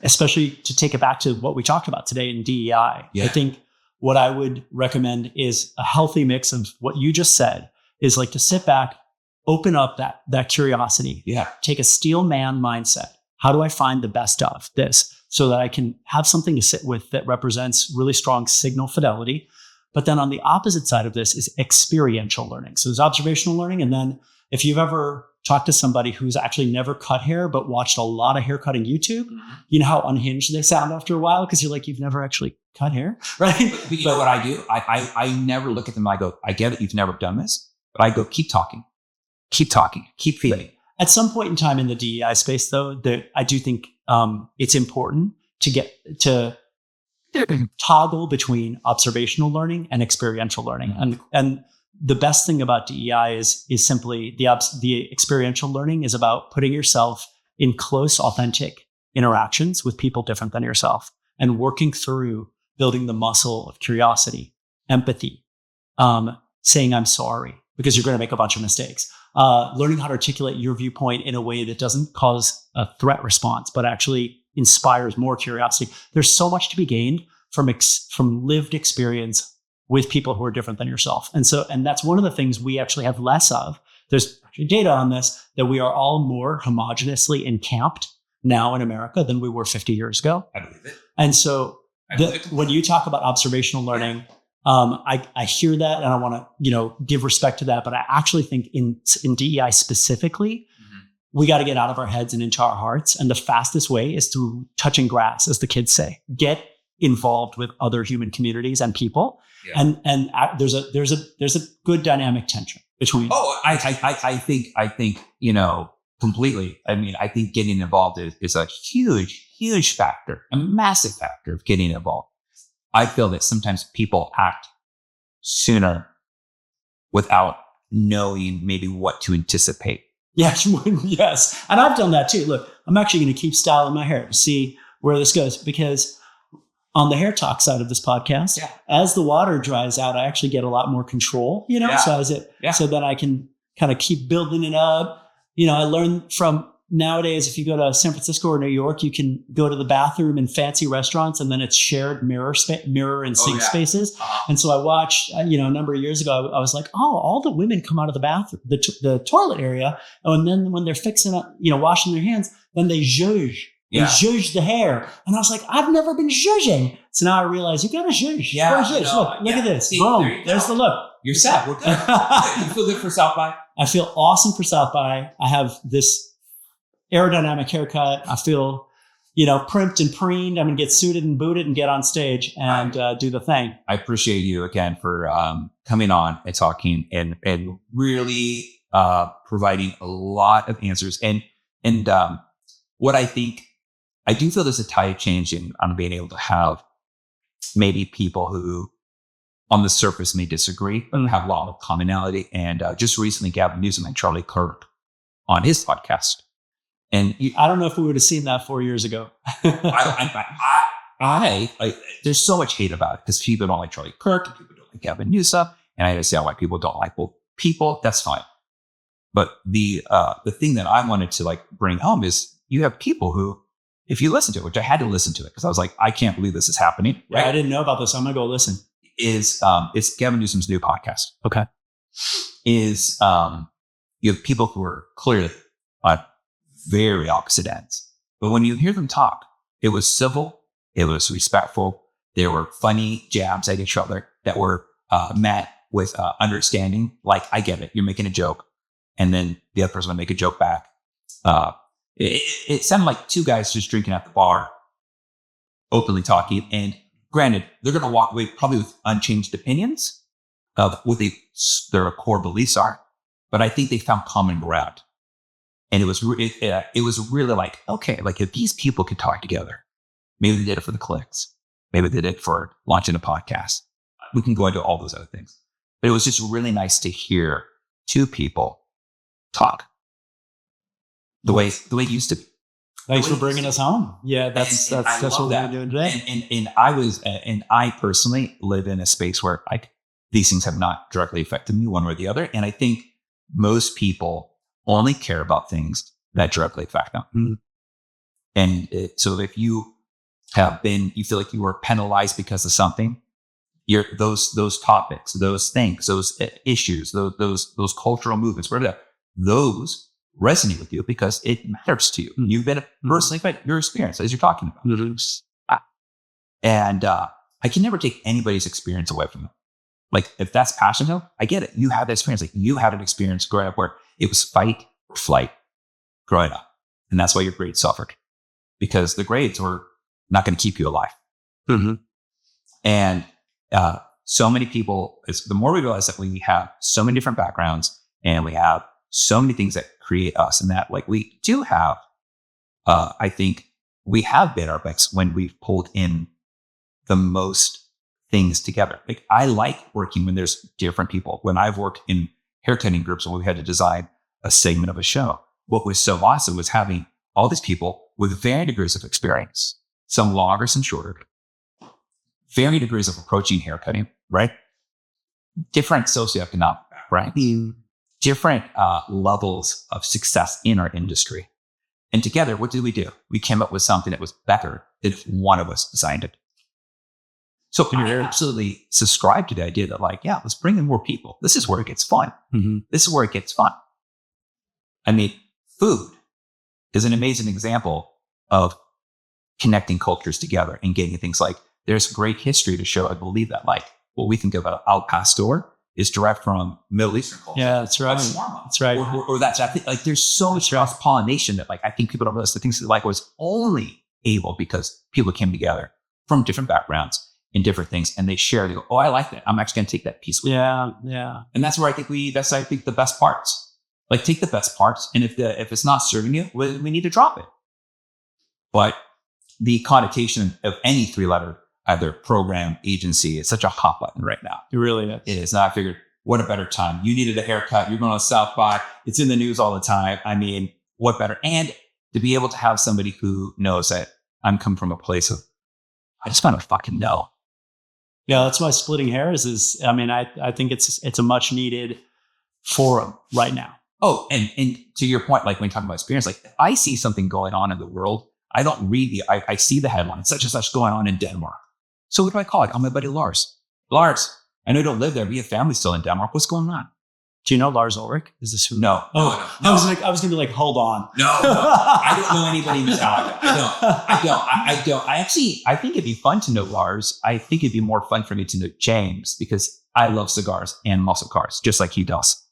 especially to take it back to what we talked about today in DEI, I think what I would recommend is a healthy mix of what you just said is like to sit back, open up that curiosity, take a steel man mindset. How do I find the best of this so that I can have something to sit with that represents really strong signal fidelity? But then on the opposite side of this is experiential learning. So there's observational learning. And then if you've ever talked to somebody who's actually never cut hair, but watched a lot of hair cutting YouTube, you know how unhinged they sound after a while? Because you're like, you've never actually cut hair, right? But you know what I do? I never look at them. I go, I get it. You've never done this, but I go, keep talking, keep feeling. At some point in time in the DEI space, though, I do think it's important to get to toggle between observational learning and experiential learning. And the best thing about DEI is simply the experiential learning is about putting yourself in close, authentic interactions with people different than yourself and working through building the muscle of curiosity, empathy, saying I'm sorry because you're going to make a bunch of mistakes. Learning how to articulate your viewpoint in a way that doesn't cause a threat response, but actually inspires more curiosity. There's so much to be gained from lived experience with people who are different than yourself. And that's one of the things we actually have less of. There's actually data on this, that we are all more homogeneously encamped now in America than we were 50 years ago. I believe it. And so when you talk about observational learning, I hear that and I want to, give respect to that. But I actually think in DEI specifically, we got to get out of our heads and into our hearts. And the fastest way is through touching grass, as the kids say. Get involved with other human communities and people. Yeah. And there's a good dynamic tension between. Oh, I think, completely. I mean, I think getting involved is a huge factor, a massive factor of getting involved. I feel that sometimes people act sooner without knowing maybe what to anticipate. Yes. And I've done that too. Look, I'm actually going to keep styling my hair to see where this goes, because on the hair talk side of this podcast, as the water dries out, I actually get a lot more control, so that I can kind of keep building it up. I learned from nowadays, if you go to San Francisco or New York, you can go to the bathroom in fancy restaurants and then it's shared mirror and sink spaces. And so I watched, a number of years ago, I was like, all the women come out of the bathroom, the toilet area. And then when they're fixing up, washing their hands, then they zhuzh. They zhuzh the hair. And I was like, I've never been zhuzhing. So now I realize you got to zhuzh. Yeah. Look at this. Boom. There's the look. You're set. We're good. You feel good for South by? I feel awesome for South by. I have this aerodynamic haircut. I feel, primped and preened. I'm going to get suited and booted and get on stage and do the thing. I appreciate you again for coming on and talking and really providing a lot of answers. And what I think, I do feel there's a tide changing on being able to have maybe people who on the surface may disagree, but have a lot of commonality. And just recently, Gavin Newsom and Charlie Kirk on his podcast. And I don't know if we would have seen that 4 years ago. There's so much hate about it because people don't like Charlie Kirk and people don't like Gavin Newsom. And I understand why people don't like both people. That's fine. But the thing that I wanted to like bring home is you have people who, if you listen to it, which I had to listen to it because I was like, I can't believe this is happening. Right? Yeah, I didn't know about this. I'm going to go listen. It's Gavin Newsom's new podcast. Okay. You have people who are clearly on very opposite ends. But when you hear them talk, it was civil, it was respectful. There were funny jabs at each other that were met with understanding. Like, I get it. You're making a joke. And then the other person would make a joke back. It sounded like two guys just drinking at the bar, openly talking. And granted, they're going to walk away probably with unchanged opinions of what their core beliefs are. But I think they found common ground. And it was really like, okay, like if these people could talk together, maybe they did it for the clicks. Maybe they did it for launching a podcast. We can go into all those other things. But it was just really nice to hear two people talk the way it used to be. Thanks for bringing us home. Yeah, that's what we're doing today. And I personally live in a space where these things have not directly affected me one way or the other. And I think most people only care about things that directly affect them. Mm-hmm. And so if you feel like you were penalized because of something, those topics, those things, those issues, those cultural movements, whatever those resonate with you because it matters to you. Mm-hmm. You've been personally affected your experience as you're talking about. Mm-hmm. And I can never take anybody's experience away from them. Like if that's passion, I get it. You have that experience. Like you had an experience growing up where it was fight or flight growing up. And that's why your grades suffered because the grades were not going to keep you alive. Mm-hmm. And so many people, the more we realize that we have so many different backgrounds and we have so many things that create us and that like we do have, I think we have been our best when we've pulled in the most things together. Like I like working when there's different people. When I've worked in haircutting groups and we had to design a segment of a show, what was so awesome was having all these people with varying degrees of experience, some longer, some shorter, varying degrees of approaching haircutting, right? Different socioeconomic, right? Different levels of success in our industry. And together, what did we do? We came up with something that was better than if one of us designed it. So I absolutely subscribe to the idea that like, yeah, let's bring in more people. This is where it gets fun. Mm-hmm. This is where it gets fun. I mean, food is an amazing example of connecting cultures together and getting things like there's great history to show. I believe that like what we think about al pastor is derived from Middle Eastern culture. Yeah, that's right. That's right. Or that's like there's so much cross pollination that like I think people don't realize the things that like was only able because people came together from different backgrounds in different things and they share. They go, oh, I like that. I'm actually going to take that piece with me. Yeah. And that's where I think the best parts. Like take the best parts, and if it's not serving you, we need to drop it. But the connotation of any three-letter either program, agency, is such a hot button right now. It really is. It is. Now I figured, what a better time. You needed a haircut. You're going to South by. It's in the news all the time. I mean, what better? And to be able to have somebody who knows that I'm coming from a place of, I just want to fucking know. Yeah, that's why Splitting Hairs is, I mean, I think it's a much needed forum right now. Oh, and to your point, like when you talk about experience, like if I see something going on in the world, I don't read I see the headline, such and such going on in Denmark. So what do I call it? I'm my buddy Lars. Lars, I know you don't live there, but you have family still in Denmark. What's going on? Do you know Lars Ulrich? Is this who? No. Oh, no. I was gonna be like, hold on. No. I don't know anybody who's out. I don't. I think it'd be fun to know Lars. I think it'd be more fun for me to know James because I love cigars and muscle cars, just like he does.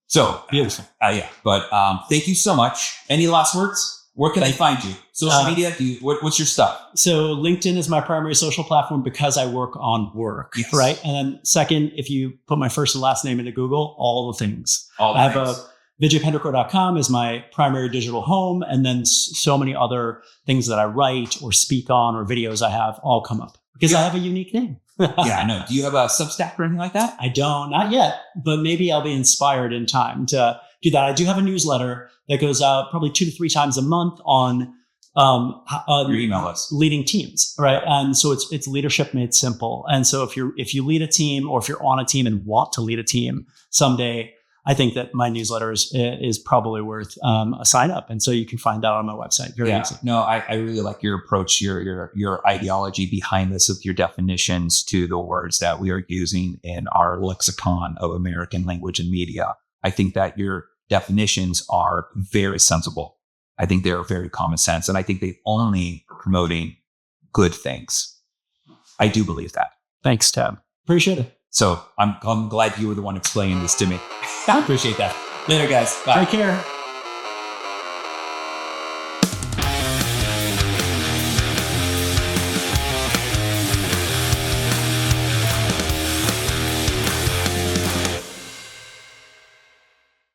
So beautiful. Yeah. But thank you so much. Any last words? Where can I find you? Social media? What's your stuff? So LinkedIn is my primary social platform because I work on work, yes. Right? And then second, if you put my first and last name into Google, all the things. I have vijaypendakur.com is my primary digital home. And then so many other things that I write or speak on or videos I have all come up because I have a unique name. Yeah, I know. Do you have a Substack or anything like that? I don't, not yet, but maybe I'll be inspired in time to do that. I do have a newsletter that goes out probably 2 to 3 times a month on Your email list. leading teams, right? And so it's leadership made simple. And so if you lead a team, or if you're on a team and want to lead a team someday, I think that my newsletter is probably worth a sign up. And so you can find that on my website. Very easy. No, I really like your approach, your ideology behind this, with your definitions to the words that we are using in our lexicon of American language and media. I think that your definitions are very sensible. I think they're very common sense. And I think they only are promoting good things. I do believe that. Thanks, Tab. Appreciate it. So I'm glad you were the one explaining this to me. I appreciate that. Later, guys. Bye. Take care.